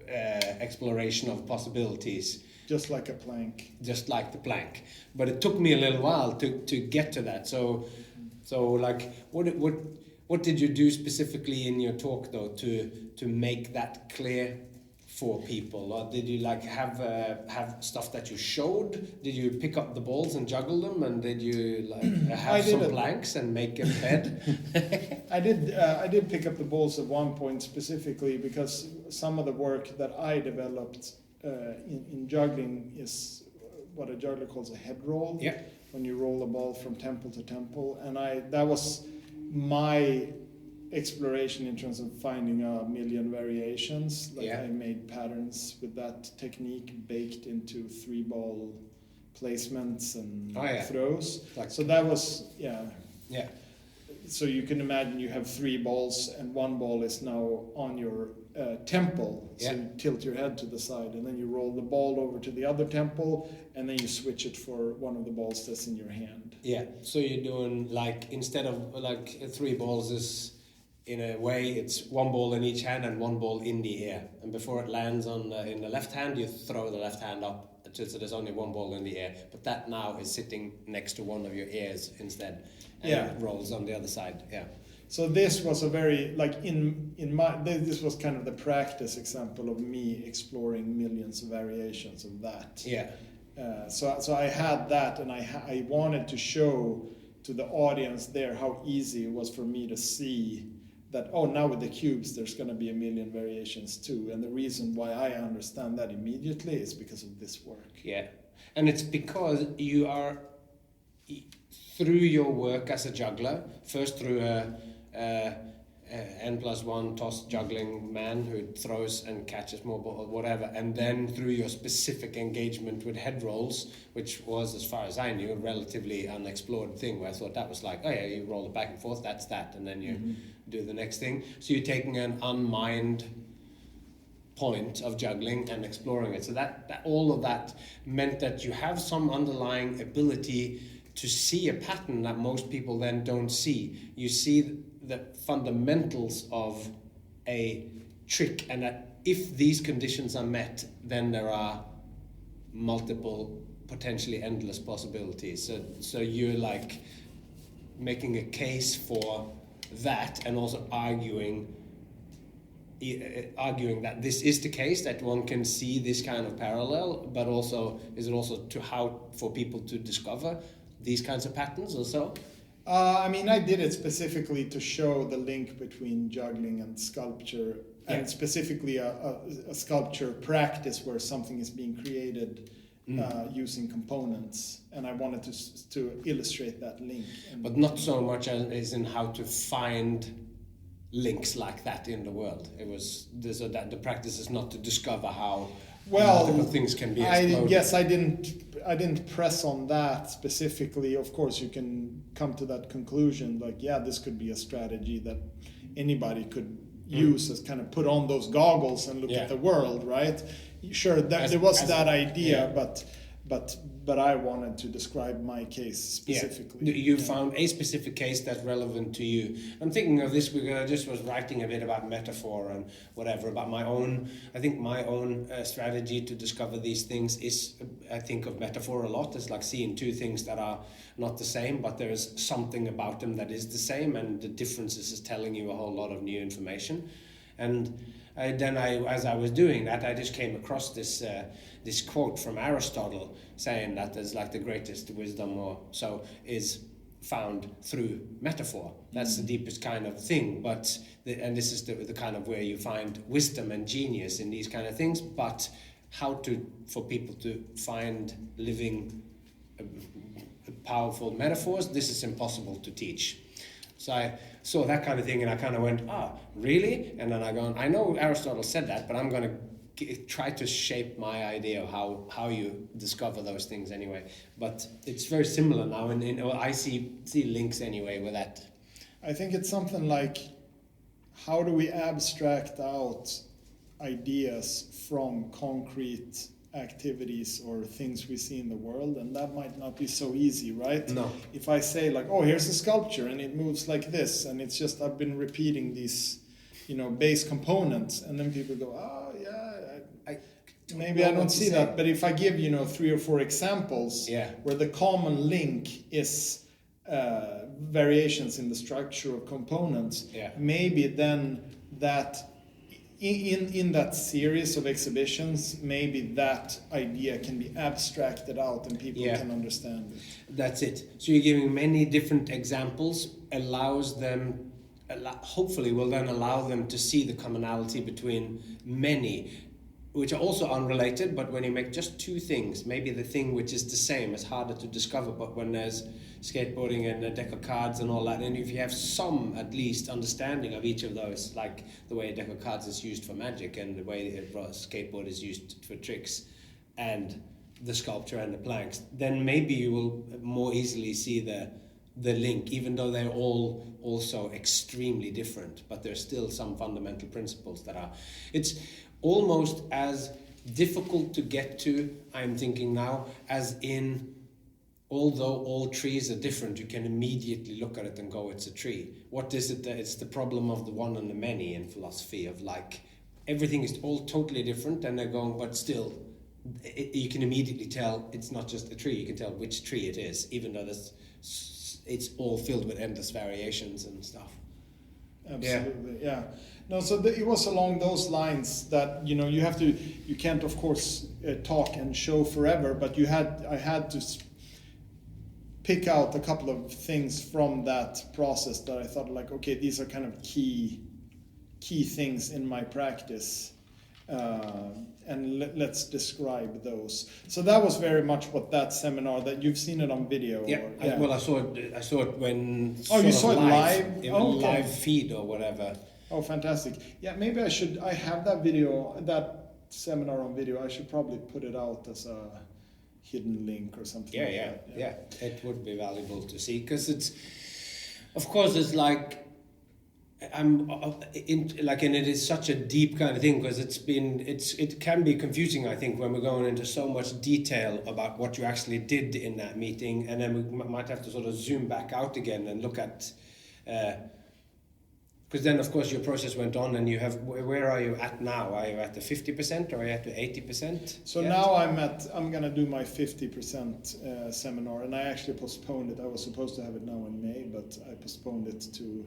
C: exploration of possibilities.
B: Just like a plank.
C: Just like the plank. But it took me a little while to get to that. So like, what did you do specifically in your talk though to make that clear for people? Or did you like have stuff that you showed? Did you pick up the balls and juggle them? And did you like have some planks and make a bed?
B: I did pick up the balls at one point specifically because some of the work that I developed in juggling is what a juggler calls a headroll.
C: Yeah.
B: When you roll a ball from temple to temple, and that was my exploration in terms of finding a million variations. I made patterns with that technique baked into 3-ball placements and throws. So that was So you can imagine you have 3 balls and 1 ball is now on your temple. So you tilt your head to the side and then you roll the ball over to the other temple and then you switch it for one of the balls that's in your hand.
C: Yeah, so you're doing like, instead of like 3 balls is, in a way, it's 1 ball in each hand and 1 ball in the air. And before it lands in the left hand, you throw the left hand up. So there's only 1 ball in the air. But that now is sitting next to one of your ears instead. And it rolls on the other side. Yeah.
B: So this was a very, this was kind of the practice example of me exploring millions of variations of that.
C: Yeah.
B: So I had that, and I wanted to show to the audience there how easy it was for me to see that, now with the cubes there's going to be a million variations too. And the reason why I understand that immediately is because of this work.
C: Yeah. And it's because you are, through your work as a juggler, first through N+1 toss juggling man who throws and catches more ball or whatever, and then through your specific engagement with Headrolls, which was, as far as I knew, a relatively unexplored thing, where I thought that was like, oh yeah, you roll it back and forth, that's that, and then you do the next thing. So you're taking an unmined point of juggling and exploring it. So that all of that meant that you have some underlying ability to see a pattern that most people then don't see. You see the fundamentals of a trick, and that if these conditions are met, then there are multiple, potentially endless possibilities. So you're like making a case for that, and also arguing that this is the case, that one can see this kind of parallel, but also is it also to how for people to discover these kinds of patterns or so?
B: I mean, I did it specifically to show the link between juggling and sculpture, and specifically a sculpture practice where something is being created using components, and I wanted to illustrate that link.
C: But not so much as in how to find links like that in the world. It was so that the practice is not to discover how multiple things can be exploded.
B: I guess I didn't press on that specifically. Of course, you can come to that conclusion, like, yeah, this could be a strategy that anybody could use as kind of put on those goggles and look at the world, right? Sure, there was that idea, but I wanted to describe my case specifically.
C: You found a specific case that's relevant to you. I'm thinking of this because I just was writing a bit about metaphor and whatever, about my own strategy to discover these things is, I think of metaphor a lot. It's like seeing two things that are not the same, but there's something about them that is the same, and the differences is telling you a whole lot of new information. And as I was doing that, I just came across this quote from Aristotle saying that there's like the greatest wisdom or so is found through metaphor. That's the deepest kind of thing. And this is the kind of where you find wisdom and genius in these kind of things. But how for people to find living powerful metaphors, this is impossible to teach. So I saw that kind of thing and I kind of went, really? And then I know Aristotle said that, but I'm going to try to shape my idea of how you discover those things anyway. But it's very similar now, and I see links anyway with that.
B: I think it's something like, how do we abstract out ideas from concrete activities or things we see in the world? And that might not be so easy, right?
C: No.
B: If I say like, here's a sculpture and it moves like this, and it's just I've been repeating these base components, and then people go, maybe I don't see that. But if I give 3 or 4 examples where the common link is variations in the structure of components, maybe then that in that series of exhibitions, maybe that idea can be abstracted out and people can understand it.
C: That's it. So you're giving many different examples, hopefully will then allow them to see the commonality between many, which are also unrelated, but when you make just 2 things, maybe the thing which is the same is harder to discover, but when there's skateboarding and a deck of cards and all that, and if you have some, at least, understanding of each of those, like the way a deck of cards is used for magic and the way a skateboard is used for tricks, and the sculpture and the planks, then maybe you will more easily see the link, even though they're all also extremely different, but there's still some fundamental principles that are... It's almost as difficult to get to, I'm thinking now, as in, although all trees are different, you can immediately look at it and go, it's a tree. What is it? It's the problem of the one and the many in philosophy, of like, everything is all totally different, and they're going, but still, you can immediately tell it's not just a tree, you can tell which tree it is, even though it's all filled with endless variations and stuff.
B: Absolutely, yeah. No, so it was along those lines that you can't of course talk and show forever, but I had to pick out a couple of things from that process that I thought like, okay, these are kind of key things in my practice, And let's describe those. So that was very much what that seminar, that you've seen it on video.
C: Yeah,
B: Or,
C: I saw it when.
B: Oh, you saw it live?
C: It
B: Oh,
C: was
B: okay.
C: live feed or whatever.
B: Oh, fantastic. Yeah, maybe I have that video, that seminar on video. I should probably put it out as a hidden link or something.
C: Yeah. It would be valuable to see, because of course, it's like, and it is such a deep kind of thing, because it can be confusing, I think, when we're going into so much detail about what you actually did in that meeting, and then we might have to sort of zoom back out again and look at, because then of course your process went on, and you have, where are you at now? Are you at the 50% or are you at the 80%?
B: So
C: yet?
B: now I'm gonna do my 50% seminar, and I actually postponed it. I was supposed to have it now in May, but I postponed it to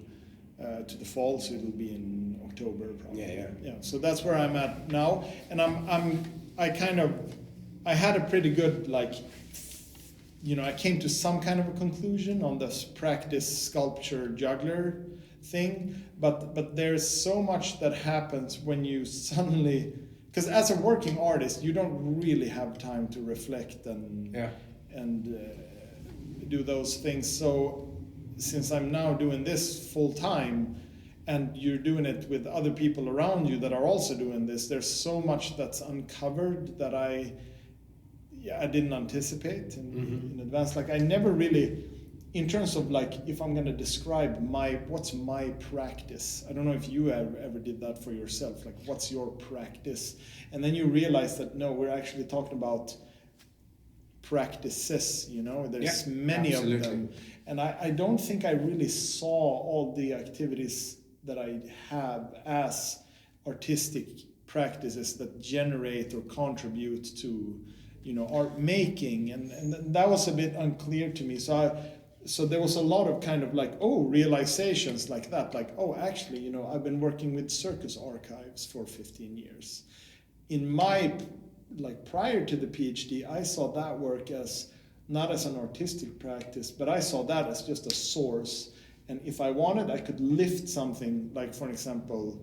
B: the fall, so it'll be in October probably. Yeah. So that's where I'm at now, and I had a pretty good, like, I came to some kind of a conclusion on this practice sculpture juggler thing, but there's so much that happens when you suddenly, because as a working artist you don't really have time to reflect and do those things. So since I'm now doing this full time, and you're doing it with other people around you that are also doing this, there's so much that's uncovered that I didn't anticipate in advance. Like, I never really, in terms of, like, if I'm going to describe what's my practice, I don't know if you ever did that for yourself, like, what's your practice? And then you realize that no, we're actually talking about practices, there's many
C: absolutely.
B: of them, and I don't think I really saw all the activities that I have as artistic practices that generate or contribute to art making, and that was a bit unclear to me. So there was a lot of kind of like, realizations like that, like, actually, I've been working with circus archives for 15 years. In my, like, prior to the Ph.D, I saw that work as not as an artistic practice, but I saw that as just a source. And if I wanted, I could lift something, like, for example,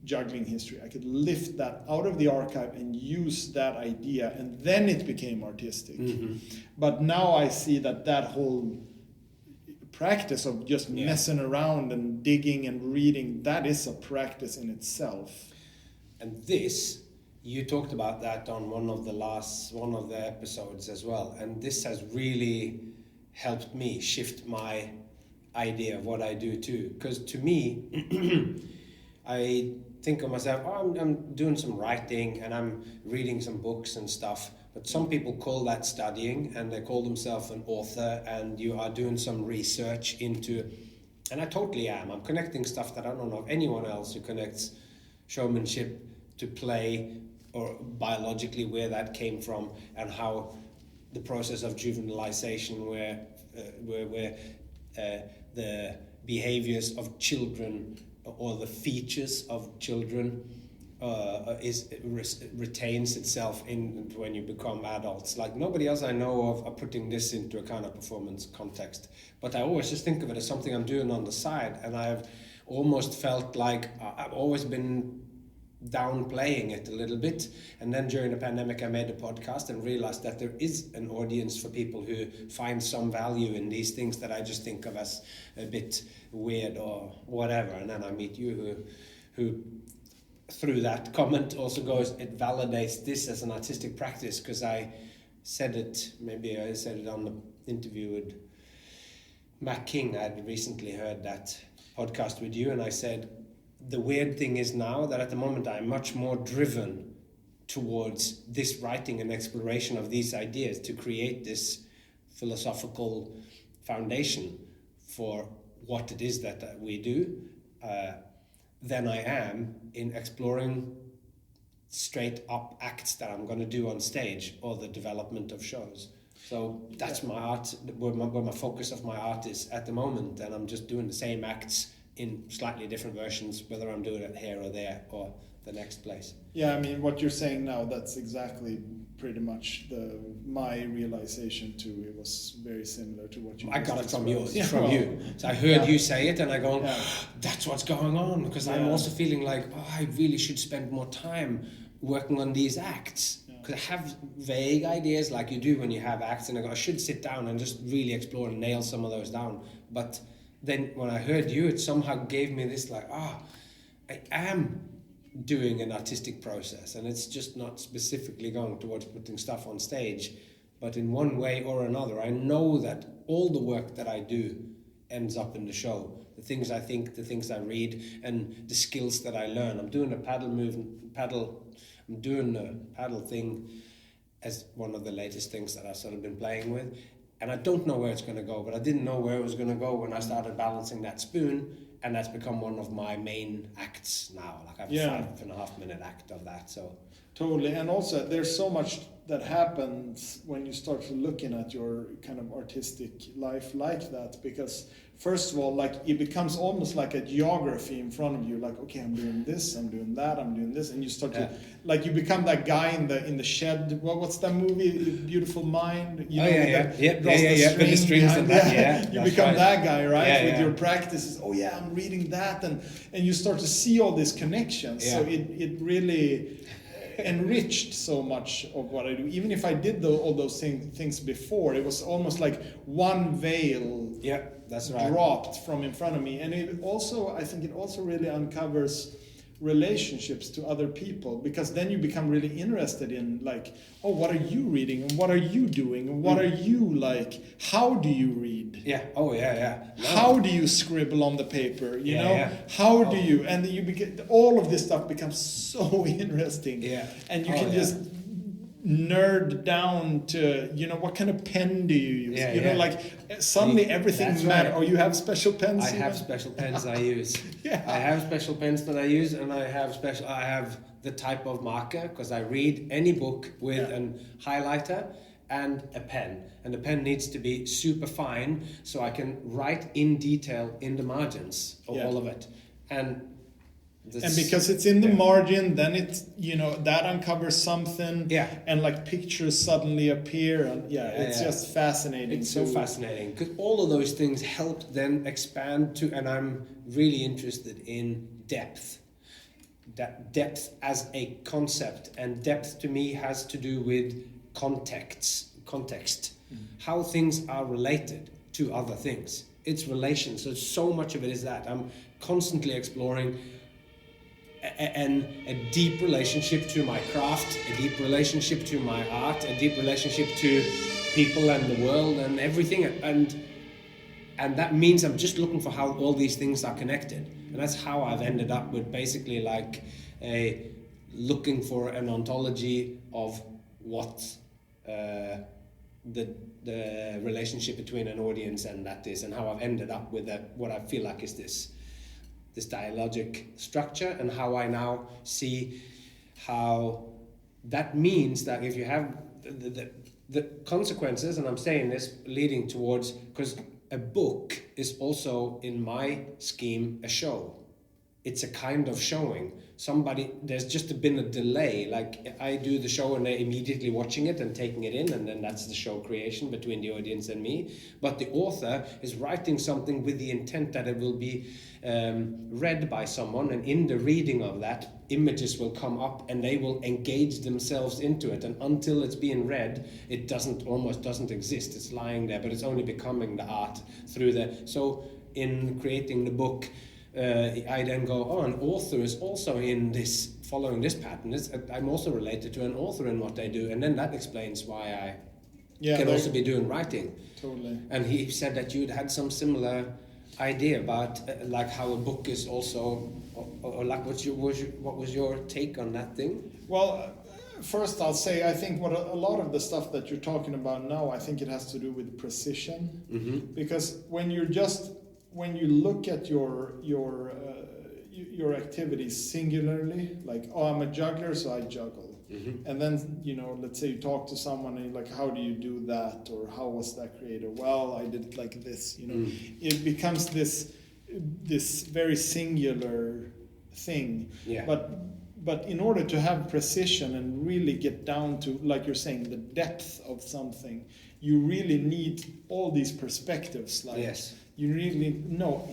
B: juggling history. I could lift that out of the archive and use that idea, and then it became artistic. But now I see that whole practice of just messing around and digging and reading, that is a practice in itself.
C: And this, you talked about that on one of the episodes as well, and this has really helped me shift my idea of what I do too. Because to me, I think of myself, I'm doing some writing and I'm reading some books and stuff, but some people call that studying, and they call themselves an author, and you are doing some research into, and I totally am. I'm connecting stuff that I don't know of anyone else who connects showmanship to play, or biologically where that came from, and how the process of juvenilization, where the behaviors of children or the features of children retains itself in when you become adults. Like, nobody else I know of are putting this into a kind of performance context, but I always just think of it as something I'm doing on the side, and I've almost felt like I've always been downplaying it a little bit. And then during the pandemic I made a podcast and realized that there is an audience for people who find some value in these things that I just think of as a bit weird or whatever. And then I meet you who through that comment also goes, it validates this as an artistic practice, because I said it on the interview with Mac King. I'd recently heard that podcast with you, and I said, the weird thing is now that at the moment I'm much more driven towards this writing and exploration of these ideas to create this philosophical foundation for what it is that we do, than I am in exploring straight up acts that I'm going to do on stage or the development of shows. So that's my art, where my focus of my art is at the moment, and I'm just doing the same acts in slightly different versions, whether I'm doing it here or there or the next place.
B: Yeah, I mean, what you're saying now, that's exactly pretty much my realization too. It was very similar to what you
C: I got it from you.
B: Yeah.
C: From you. So I heard you say it, and I go, that's what's going on, because I'm also feeling like, I really should spend more time working on these acts. Because I have vague ideas like you do when you have acts, and I go, I should sit down and just really explore and nail some of those down. But then when I heard you, it somehow gave me this like, I am doing an artistic process, and it's just not specifically going towards putting stuff on stage, but in one way or another, I know that all the work that I do ends up in the show. The things I think, the things I read, and the skills that I learn. I'm doing a paddle thing as one of the latest things that I've sort of been playing with. And I don't know where it's going to go, but I didn't know where it was going to go when I started balancing that spoon, and that's become one of my main acts now. Like I have a 5.5 minute act of that. So
B: totally. And also there's so much that happens when you start looking at your kind of artistic life like that, because first of all, like it becomes almost like a geography in front of you, like, okay, I'm doing this, I'm doing that, I'm doing this, and you start to, like, you become that guy in the shed. What's that movie, Beautiful Mind? You know,
C: with the strings and that,
B: you become that guy, right? With your practices. Oh yeah, I'm reading that, and you start to see all these connections. So it really enriched so much of what I do. Even if I did all those things before, it was almost like one veil
C: that's right.
B: dropped from in front of me. And I think it also really uncovers relationships to other people, because then you become really interested in, like, oh, what are you reading, and what are you doing, and what are you like, how do you read, how do you scribble on the paper, you know, how do you, and you all of this stuff becomes so interesting, and you can just nerd down to, you know, what kind of pen do you use, you know, like suddenly everything matters. Right. Oh, you have special pens?
C: I have special pens I use. I have special pens that I use, and I have the type of marker, because I read any book with an highlighter and a pen, and the pen needs to be super fine so I can write in detail in the margins of all of it. And because it's in the margin, then it's, you know, that uncovers something, and like pictures suddenly appear, and it's just fascinating. It's so fascinating, because all of those things help then expand to, and I'm really interested in depth. That depth as a concept, and depth to me has to do with context, how things are related to other things. It's relations. So much of it is that I'm constantly exploring a deep relationship to my craft, a deep relationship to my art, a deep relationship to people and the world and everything, and that means I'm just looking for how all these things are connected, and that's how I've ended up with basically like looking for an ontology of what the relationship between an audience and that is, and how I've ended up with what I feel like is this dialogic structure, and how I now see how that means that if you have the consequences, and I'm saying this leading towards, because a book is also, in my scheme, a show. It's a kind of showing. There's just been a delay, like I do the show and they're immediately watching it and taking it in, and then that's the show creation between the audience and me. But the author is writing something with the intent that it will be read by someone, and in the reading of that, images will come up and they will engage themselves into it, and until it's being read, it almost doesn't exist. It's lying there, but it's only becoming the art through so in creating the book, I then go, an author is also in this, following this pattern. I'm also related to an author in what they do, and then that explains why I can also be doing writing.
B: Totally.
C: And he said that you'd had some similar idea about like how a book is also, or like what was your take on that thing?
B: Well, first I'll say I think what a lot of the stuff that you're talking about now, I think it has to do with precision, because when you look at your activities singularly, like, oh, I'm a juggler, so I juggle. And then, you know, let's say you talk to someone and you're like, how do you do that? Or how was that created? Well, I did it like this, you know. It becomes this very singular thing. But in order to have precision and really get down to, like you're saying, the depth of something, you really need all these perspectives. Like, you really know,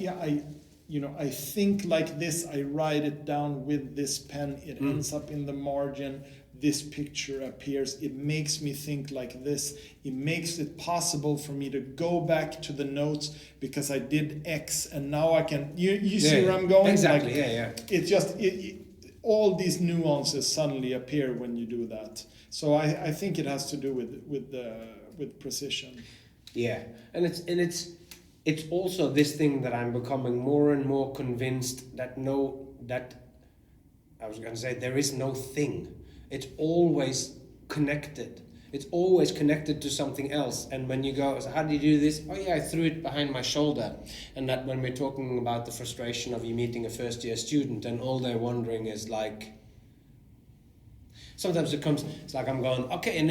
B: I think like this, I write it down with this pen, it ends up in the margin, this picture appears, it makes me think like this, it makes it possible for me to go back to the notes because I did X and now I can, you see where I'm going?
C: Exactly,
B: like,
C: yeah.
B: It's just, all these nuances suddenly appear when you do that. So I think it has to do with precision. Yeah,
C: and it's also this thing that I'm becoming more and more convinced that I was going to say there is no thing. It's always connected. It's always connected to something else. And when you go, so how did you do this? Oh yeah, I threw it behind my shoulder. And that when we're talking about the frustration of you meeting a first year student and all they're wondering is like, sometimes it's like I'm going, okay, and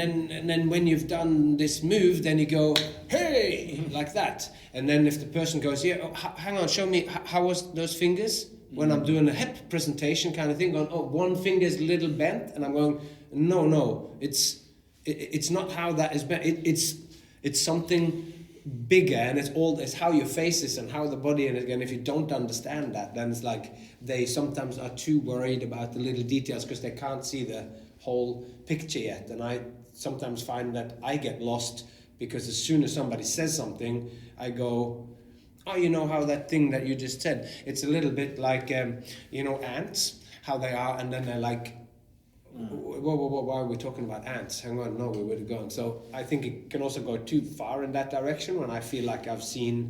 C: then when you've done this move, then you go, hey, like that. And then if the person goes, yeah, hang on, show me, how was those fingers? When I'm doing a hip presentation kind of thing, going, oh, one finger's a little bent, and I'm going, no, it's not how that is bent. It's something bigger, and it's how your face is and how the body, and again, if you don't understand that, then it's like they sometimes are too worried about the little details because they can't see the whole picture yet. And I sometimes find that I get lost because as soon as somebody says something, I go, oh, you know how that thing that you just said, it's a little bit like, ants, how they are, and then they're like, whoa, why are we talking about ants? Hang on, no, we would have gone. So I think it can also go too far in that direction when I feel like I see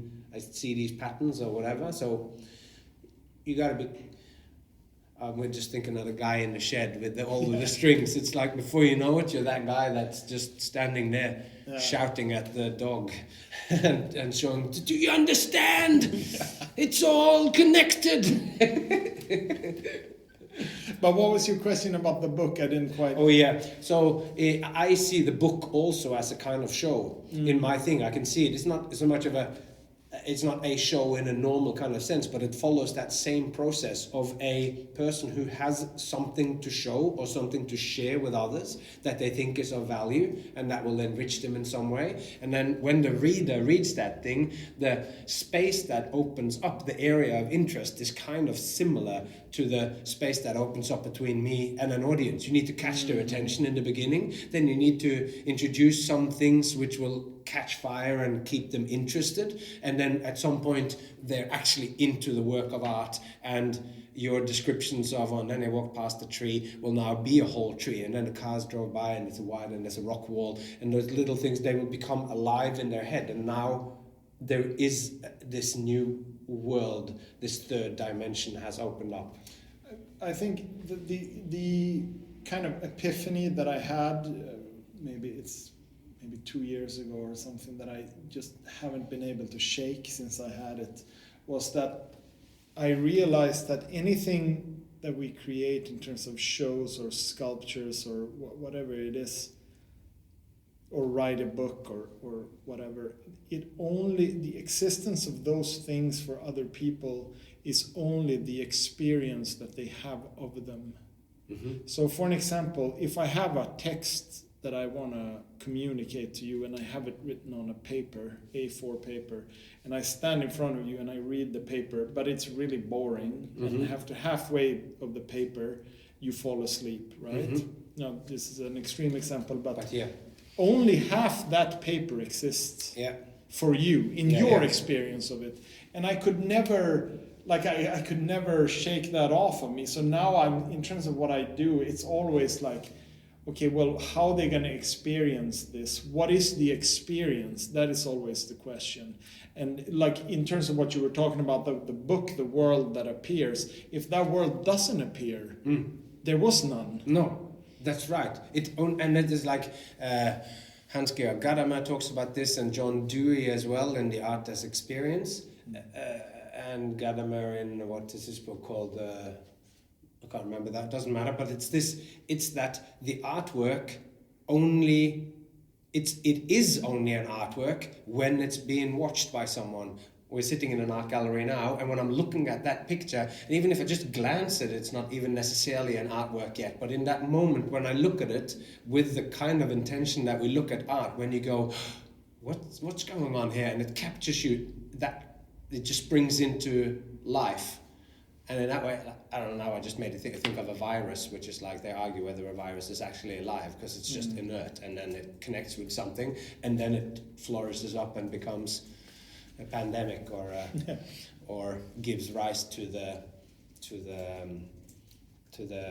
C: these patterns or whatever. So you got to be, we're just thinking of the guy in the shed with all of the strings. It's like before you know it, you're that guy that's just standing there shouting at the dog and showing, do you understand? It's all connected.
B: But what was your question about the book? I didn't quite...
C: Oh, yeah. So I see the book also as a kind of show. In my thing, I can see it. It's not so much of it's not a show in a normal kind of sense, but it follows that same process of a person who has something to show or something to share with others that they think is of value, and that will enrich them in some way. And then when the reader reads that thing, the space that opens up, the area of interest, is kind of similar to the space that opens up between me and an audience. You need to catch their attention in the beginning, then you need to introduce some things which will catch fire and keep them interested, and then at some point they're actually into the work of art, and your descriptions of, and then they walk past the tree will now be a whole tree, and then the cars drove by and it's a wide and there's a rock wall, and those little things, they will become alive in their head, and now there is this new world, this third dimension has opened up.
B: I think the kind of epiphany that I had, maybe 2 years ago or something, that I just haven't been able to shake since I had it, was that I realized that anything that we create in terms of shows or sculptures or whatever it is, or write a book or whatever, the existence of those things for other people is only the experience that they have of them. Mm-hmm. So for an example, if I have a text that I want to communicate to you and I have it written on a paper, A4 paper, and I stand in front of you and I read the paper, but it's really boring, and after halfway of the paper you fall asleep, right? Now this is an extreme example, but
C: yeah,
B: only half that paper exists for you in your experience of it, and I could never I could never shake that off of me. So now I'm, in terms of what I do, it's always like, okay, well, how are they going to experience this? What is the experience? That is always the question. And like in terms of what you were talking about, the book, the world that appears, if that world doesn't appear, there was none.
C: No, that's right. And it is like Hans-Georg Gadamer talks about this, and John Dewey as well in The Art as Experience. And Gadamer in, what is this book called? I can't remember that, doesn't matter, but it's that the artwork it is only an artwork when it's being watched by someone. We're sitting in an art gallery now, and when I'm looking at that picture, and even if I just glance at it, it's not even necessarily an artwork yet, but in that moment when I look at it with the kind of intention that we look at art, when you go, what's going on here, and it captures you, that it just brings into life. And in that way, I don't know, I just made me think of a virus, which is like they argue whether a virus is actually alive because it's just inert, and then it connects with something, and then it flourishes up and becomes a pandemic or gives rise to the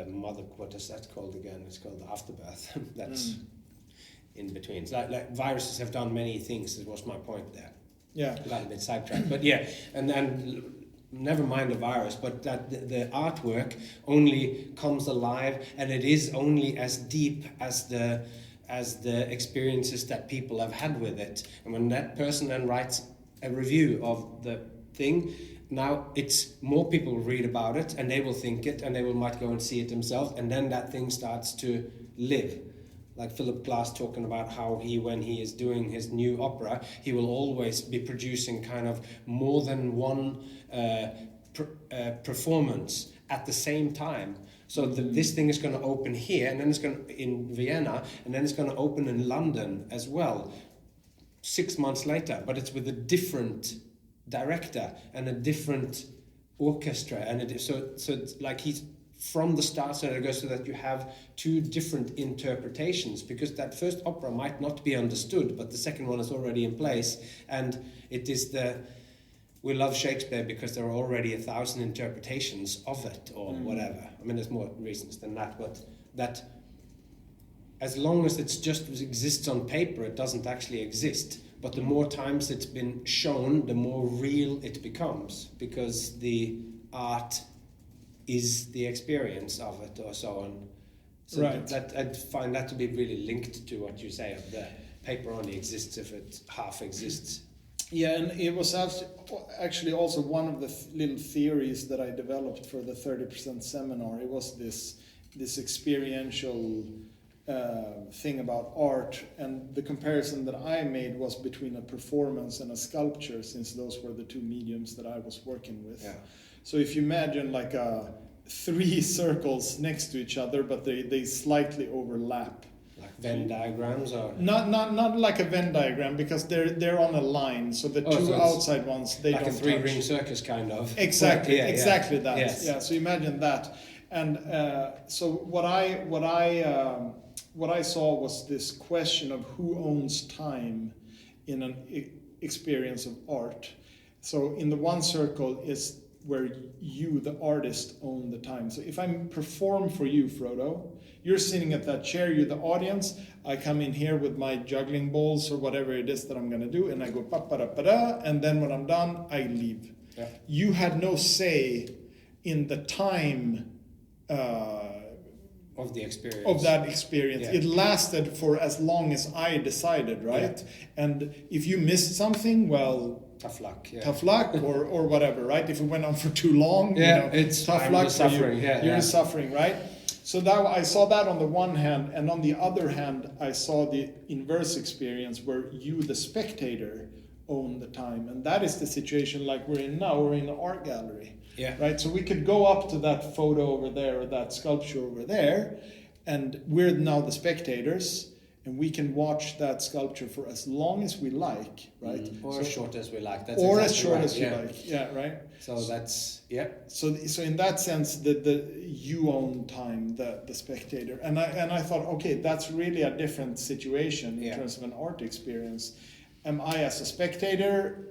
C: mother. What is that called again? It's called the afterbirth. That's in between. So like viruses have done many things. That was my point there.
B: Yeah,
C: I got a bit sidetracked, but yeah, and then. Never mind the virus, but that the artwork only comes alive, and it is only as deep as the experiences that people have had with it. And when that person then writes a review of the thing, now it's more people read about it, and they will think it, and they might go and see it themselves, and then that thing starts to live. Like Philip Glass talking about how when he is doing his new opera, he will always be producing kind of more than one performance at the same time. So this thing is going to open here, and then it's going to in Vienna, and then it's going to open in London as well 6 months later, but it's with a different director and a different orchestra, and so it's like he's from the start, so it goes so that you have two different interpretations, because that first opera might not be understood, but the second one is already in place, and it is we love Shakespeare because there are already 1,000 interpretations of it, or whatever. I mean, there's more reasons than that, but that as long as it just exists on paper, it doesn't actually exist. But the more times it's been shown, the more real it becomes, because the art is the experience of it, or so on. So
B: right.
C: that I'd find that to be really linked to what you say of the paper only exists if it half exists.
B: Yeah, and it was actually also one of the little theories that I developed for the 30% seminar. It was this experiential thing about art, and the comparison that I made was between a performance and a sculpture, since those were the two mediums that I was working with.
C: Yeah.
B: So if you imagine like 3 circles next to each other, but they slightly overlap.
C: Like Venn diagrams, or
B: not like a Venn diagram, because they're on a line. So the two outside ones, they
C: like
B: don't
C: a 3-ring
B: touch.
C: circus kind of.
B: Exactly,
C: Yeah,
B: exactly that.
C: Yes.
B: Yeah. So imagine that, and so what I saw was this question of who owns time in an experience of art. So in the one circle is where you, the artist, own the time. So if I perform for you, Frodo, you're sitting at that chair, you're the audience, I come in here with my juggling balls or whatever it is that I'm going to do, and I go pa-pa-da-pa-da, and then when I'm done, I leave.
C: Yeah.
B: You had no say in the time
C: of the experience.
B: Of that experience.
C: Yeah.
B: It lasted for as long as I decided, right? Yeah. And if you missed something, well,
C: tough luck. Yeah.
B: Tough luck, or whatever, right? If it went on for too long,
C: it's
B: tough luck for
C: suffering.
B: you.
C: Yeah,
B: You're suffering, right? So that I saw that on the one hand, and on the other hand, I saw the inverse experience where you, the spectator, own the time, and that is the situation like we're in now. We're in an art gallery.
C: Yeah.
B: Right. So we could go up to that photo over there or that sculpture over there, and we're now the spectators, and we can watch that sculpture for as long as we like, right?
C: Or as short as we like. That's
B: or
C: exactly
B: as short
C: right.
B: as you like. Yeah. Right.
C: So that's
B: So in that sense, the you own time, the spectator, and I thought, okay, that's really a different situation in terms of an art experience. Am I as a spectator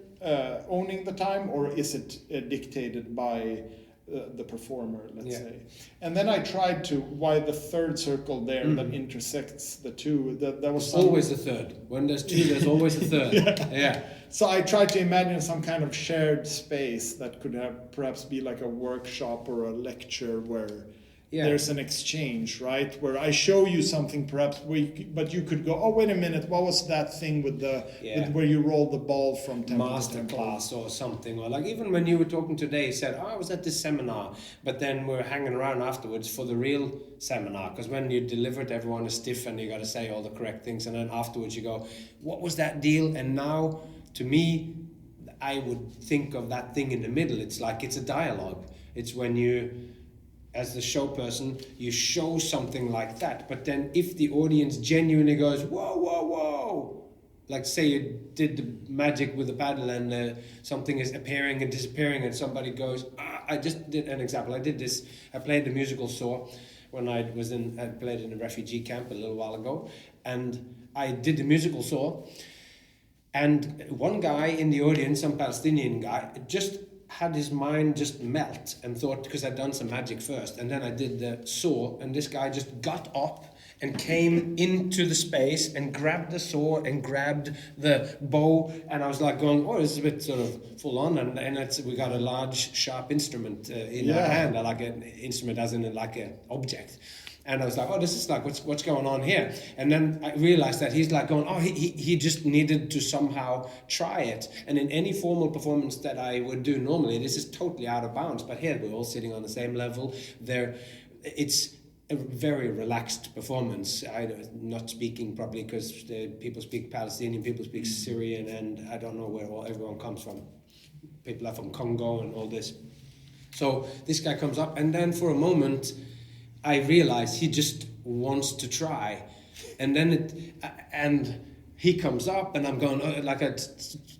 B: owning the time, or is it dictated by the performer, let's say? And then I tried to, why the third circle there that intersects the two, that was
C: always a third. When there's two, there's always a third. Yeah.
B: So I tried to imagine some kind of shared space that could have perhaps be like a workshop or a lecture where there's an exchange, right? Where I show you something perhaps, but you could go, oh, wait a minute, what was that thing with with where you rolled the ball from temple
C: master
B: to temple?
C: class or something, or like even when you were talking today, you said, I was at this seminar, but then we're hanging around afterwards for the real seminar, because when you deliver it, everyone is stiff and you got to say all the correct things, and then afterwards you go, what was that deal? And now, to me, I would think of that thing in the middle. It's like it's a dialogue. It's when you, as the show person, you show something like that, but then if the audience genuinely goes, whoa, whoa, whoa, like say you did the magic with the paddle and something is appearing and disappearing and somebody goes, I just did an example. I did this. I played the musical saw when I played in a refugee camp a little while ago, and I did the musical saw, and one guy in the audience, some Palestinian guy, just had his mind just melt and thought, because I'd done some magic first, and then I did the saw, and this guy just got up and came into the space and grabbed the saw and grabbed the bow, and I was like going, oh, this is a bit sort of full on, and we got a large sharp instrument in our hand, like an instrument as in like an object. And I was like, oh, this is like, what's going on here? And then I realized that he's like going, oh, he just needed to somehow try it. And in any formal performance that I would do normally, this is totally out of bounds. But here we're all sitting on the same level. It's a very relaxed performance. I'm not speaking probably because people speak Palestinian, people speak Syrian, and I don't know where everyone comes from. People are from Congo and all this. So this guy comes up, and then for a moment, I realized he just wants to try, and then he comes up, and I'm going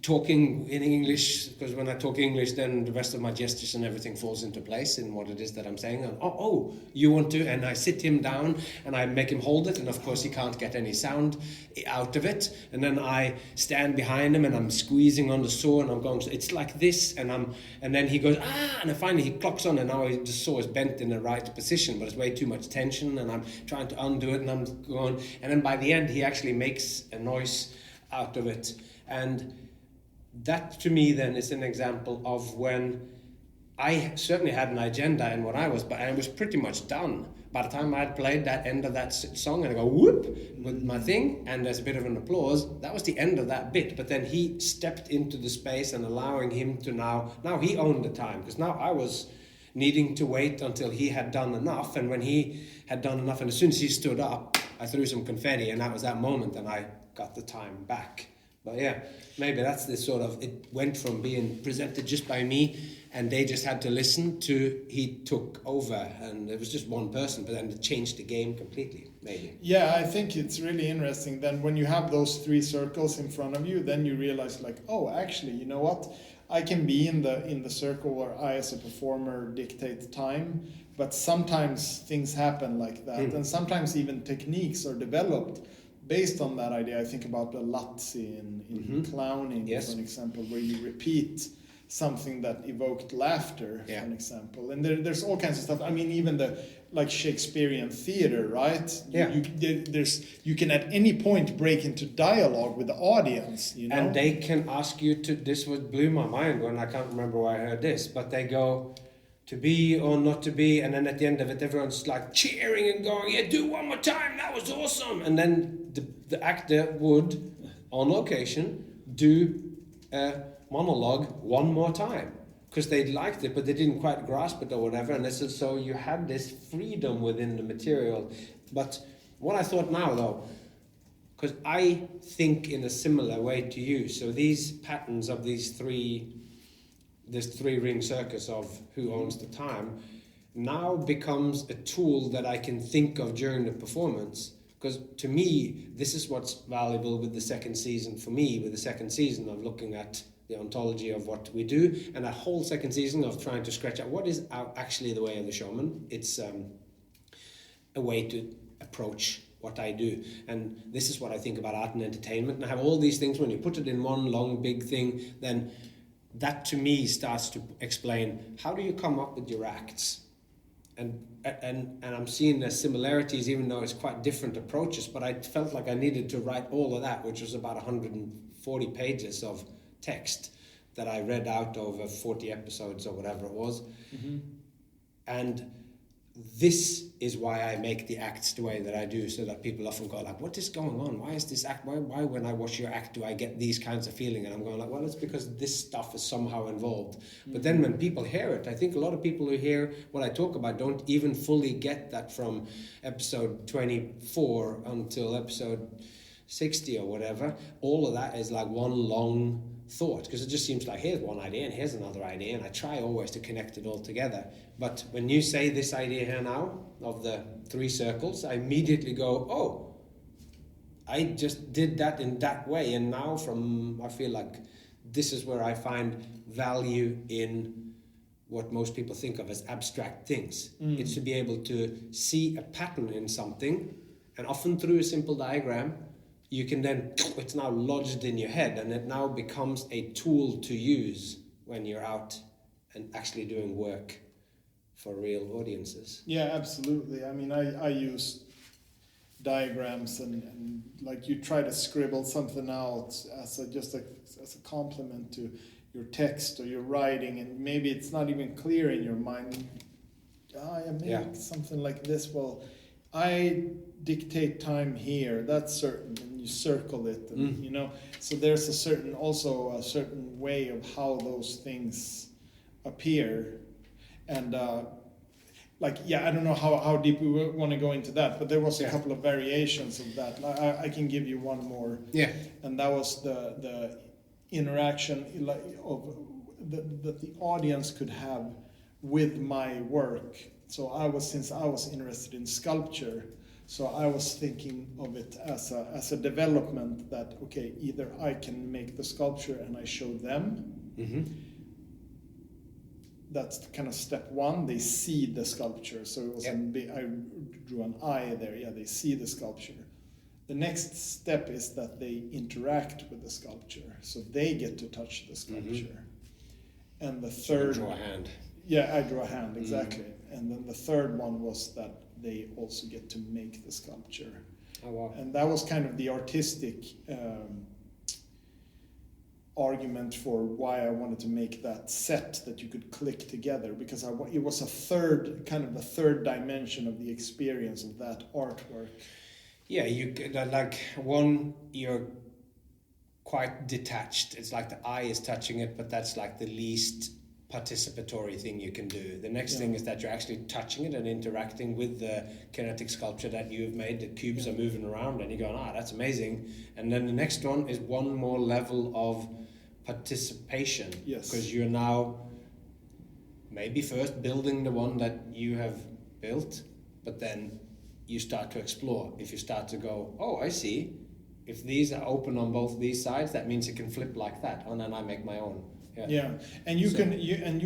C: talking in English, because when I talk English, then the rest of my gestures and everything falls into place in what it is that I'm saying. And, oh, you want to? And I sit him down and I make him hold it, and of course he can't get any sound out of it. And then I stand behind him and I'm squeezing on the saw, and I'm going, it's like this, and then he goes, and then finally he clocks on, and now the saw is bent in the right position, but it's way too much tension, and I'm trying to undo it, and I'm going, and then by the end he actually makes a noise out of it. And that to me then is an example of when I certainly had an agenda in what I was, but I was pretty much done. By the time I had played that end of that song, and I go whoop with my thing, and there's a bit of an applause, that was the end of that bit. But then he stepped into the space, and allowing him to now he owned the time, because now I was needing to wait until he had done enough. And when he had done enough, and as soon as he stood up, I threw some confetti, and that was that moment, and I got the time back. But yeah, maybe that's this sort of, it went from being presented just by me and they just had to listen to he took over, and it was just one person, but then it changed the game completely, maybe.
B: Yeah, I think it's really interesting. Then when you have those three circles in front of you, then you realize like, oh, actually, you know what? I can be in the circle where I as a performer dictate the time, but sometimes things happen like that, and sometimes even techniques are developed based on that idea. I think about the Lazzi in clowning, for an example, where you repeat something that evoked laughter, for an example. And there's all kinds of stuff. I mean, even the like Shakespearean theater, right?
C: Yeah.
B: You can at any point break into dialogue with the audience, you know?
C: And they can ask you to, this blew my mind when I can't remember where I heard this, but they go, to be or not to be, and then at the end of it everyone's like cheering and going, yeah, do one more time, that was awesome. And then the actor would on location do a monologue one more time because they liked it but they didn't quite grasp it or whatever. And this is, so you had this freedom within the material. But what I thought now though, because I think in a similar way to you, so these patterns of this three-ring circus of who owns the time now becomes a tool that I can think of during the performance. Because to me, this is what's valuable with the second season for me, with the second season of looking at the ontology of what we do, and that whole second season of trying to scratch out what is actually the way of the showman. It's a way to approach what I do. And this is what I think about art and entertainment. And I have all these things, when you put it in one long big thing, then that to me starts to explain how do you come up with your acts. And I'm seeing the similarities, even though it's quite different approaches, but I felt like I needed to write all of that, which was about 140 pages of text that I read out over 40 episodes or whatever it was. Mm-hmm. And this is why I make the acts the way that I do, so that people often go like, what is going on? Why is this act? Why when I watch your act do I get these kinds of feeling? And I'm going like, well, it's because this stuff is somehow involved. Mm-hmm. But then when people hear it, I think a lot of people who hear what I talk about don't even fully get that from episode 24 until episode 60 or whatever. All of that is like one long thought, because it just seems like here's one idea and here's another idea, and I try always to connect it all together. But when you say this idea here now of the three circles, I immediately go, oh, I just did that in that way, and now I feel like this is where I find value in what most people think of as abstract things. It's to be able to see a pattern in something, and often through a simple diagram, you can then, it's now lodged in your head, and it now becomes a tool to use when you're out and actually doing work for real audiences.
B: Yeah, absolutely. I mean, I use diagrams and like you try to scribble something out as a complement to your text or your writing, and maybe it's not even clear in your mind. I make something like this. Well, I dictate time here. That's certain, and you circle it, and you know. So there's a certain way of how those things appear, and I don't know how deep we want to go into that, but there was a couple of variations of that. I can give you one more. Yeah. And that was the interaction that the audience could have with my work. So since I was interested in sculpture, so I was thinking of it as a development that, okay, either I can make the sculpture and I show them. Mm-hmm. That's kind of step one. They see the sculpture. So it was I drew an eye there. Yeah, they see the sculpture. The next step is that they interact with the sculpture. So they get to touch the sculpture. Mm-hmm. And the third...
C: So you draw a hand.
B: Yeah, I drew a hand, exactly. Mm-hmm. And then the third one was that they also get to make the sculpture.
C: Oh, wow.
B: And that was kind of the artistic... argument for why I wanted to make that set that you could click together, because it was a third dimension of the experience of that artwork.
C: Yeah, you're quite detached. It's like the eye is touching it, but that's like the least participatory thing you can do. The next thing is that you're actually touching it and interacting with the kinetic sculpture that you've made. The cubes are moving around and you're going, that's amazing. And then the next one is one more level of participation. Yes. Because you're now maybe first building the one that you have built, but then you start to explore. If you start to go, I see. If these are open on both these sides, that means it can flip like that. And then I make my own. Yeah,
B: and you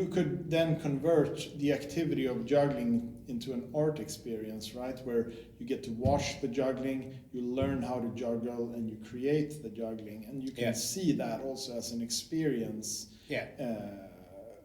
B: could then convert the activity of juggling into an art experience, right? Where you get to watch the juggling, you learn how to juggle, and you create the juggling, and you can see that also as an experience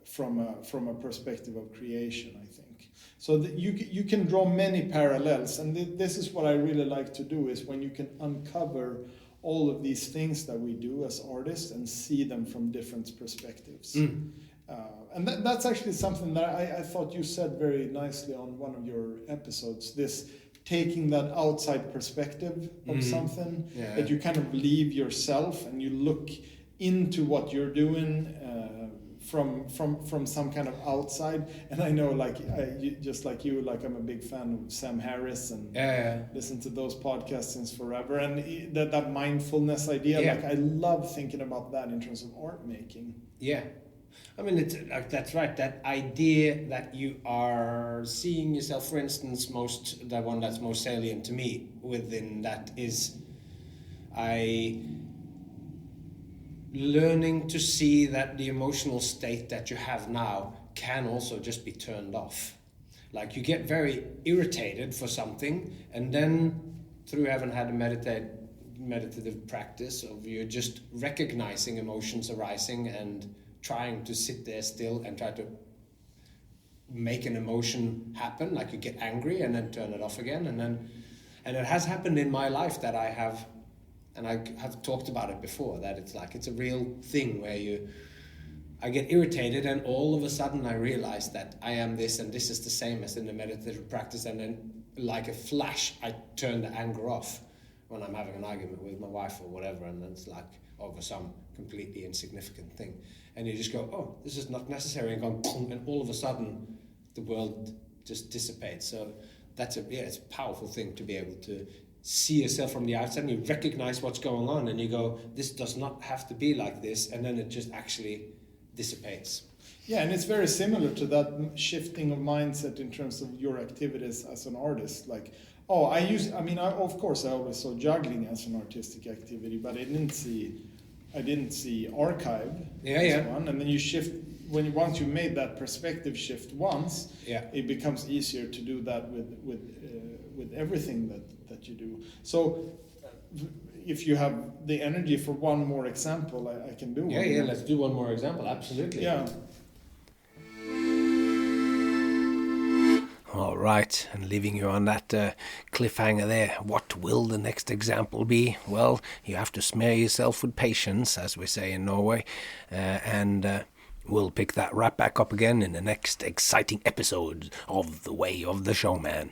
B: from a perspective of creation, I think. So that you can draw many parallels, and this is what I really like to do, is when you can uncover all of these things that we do as artists and see them from different perspectives. And that's actually something that I thought you said very nicely on one of your episodes, this taking that outside perspective of something, that you kind of leave yourself and you look into what you're doing from some kind of outside. And I know, just like you, I'm a big fan of Sam Harris and listen to those podcasts since forever. And that mindfulness idea, I love thinking about that in terms of art making.
C: Yeah. I mean, it's that's right. That idea that you are seeing yourself, for instance, the one that's most salient to me within that is learning to see that the emotional state that you have now can also just be turned off. Like you get very irritated for something, and then through having had a meditative practice of you just recognizing emotions arising and trying to sit there still and try to make an emotion happen, like you get angry and then turn it off again, and it has happened in my life that I have talked about it before, that it's a real thing where I get irritated and all of a sudden I realize that I am this and this is the same as in the meditative practice, and then like a flash I turn the anger off when I'm having an argument with my wife or whatever, and it's like over some completely insignificant thing, and you just go, this is not necessary, and go, and all of a sudden the world just dissipates. So it's a powerful thing to be able to see yourself from the outside and you recognize what's going on and you go, this does not have to be like this, and then it just actually dissipates.
B: Yeah, and it's very similar to that shifting of mindset in terms of your activities as an artist. Like, Oh, of course, I always saw juggling as an artistic activity, but I didn't see archive as one. And then you shift once you made that perspective shift once, it becomes easier to do that with everything that you do. So, if you have the energy for one more example, I can do one.
C: Yeah. Let's do one more example. Absolutely.
B: Yeah.
A: All right, and leaving you on that cliffhanger there, what will the next example be? Well, you have to smear yourself with patience, as we say in Norway, and we'll pick that right back up again in the next exciting episode of The Way of the Showman.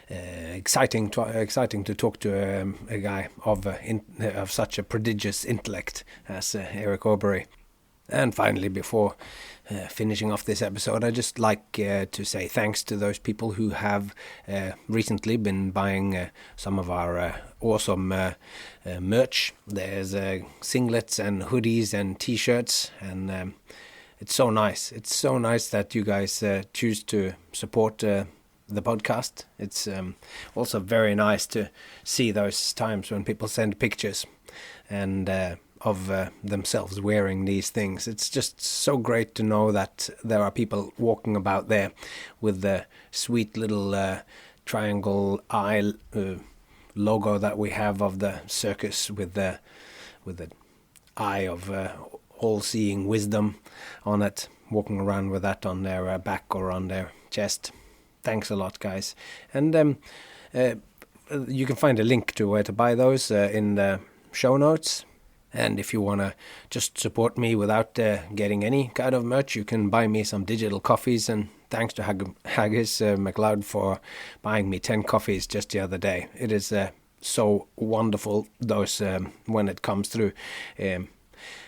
A: Exciting to talk to a guy of such a prodigious intellect as Erik Åberg. And finally, before finishing off this episode, I'd just like to say thanks to those people who have recently been buying some of our awesome merch. There's singlets and hoodies and t-shirts, and it's so nice. It's so nice that you guys choose to support the podcast. It's also very nice to see those times when people send pictures and of themselves wearing these things. It's just so great to know that there are people walking about there with the sweet little triangle eye logo that we have of the circus with the eye of all-seeing wisdom on it, walking around with that on their back or on their chest. Thanks a lot, guys. And you can find a link to where to buy those in the show notes. And if you want to just support me without getting any kind of merch, you can buy me some digital coffees. And thanks to Haggis MacLeod for buying me 10 coffees just the other day. It is so wonderful, those when it comes through.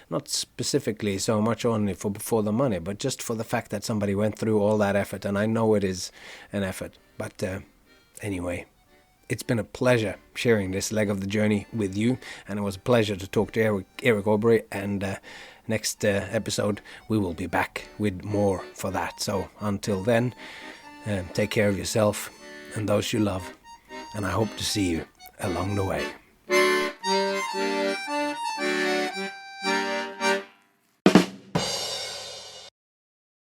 A: Not specifically so much only for the money, but just for the fact that somebody went through all that effort. And I know it is an effort. But anyway, it's been a pleasure sharing this leg of the journey with you, and it was a pleasure to talk to Erik Åberg, and next episode we will be back with more for that. So until then, take care of yourself and those you love, and I hope to see you along the way.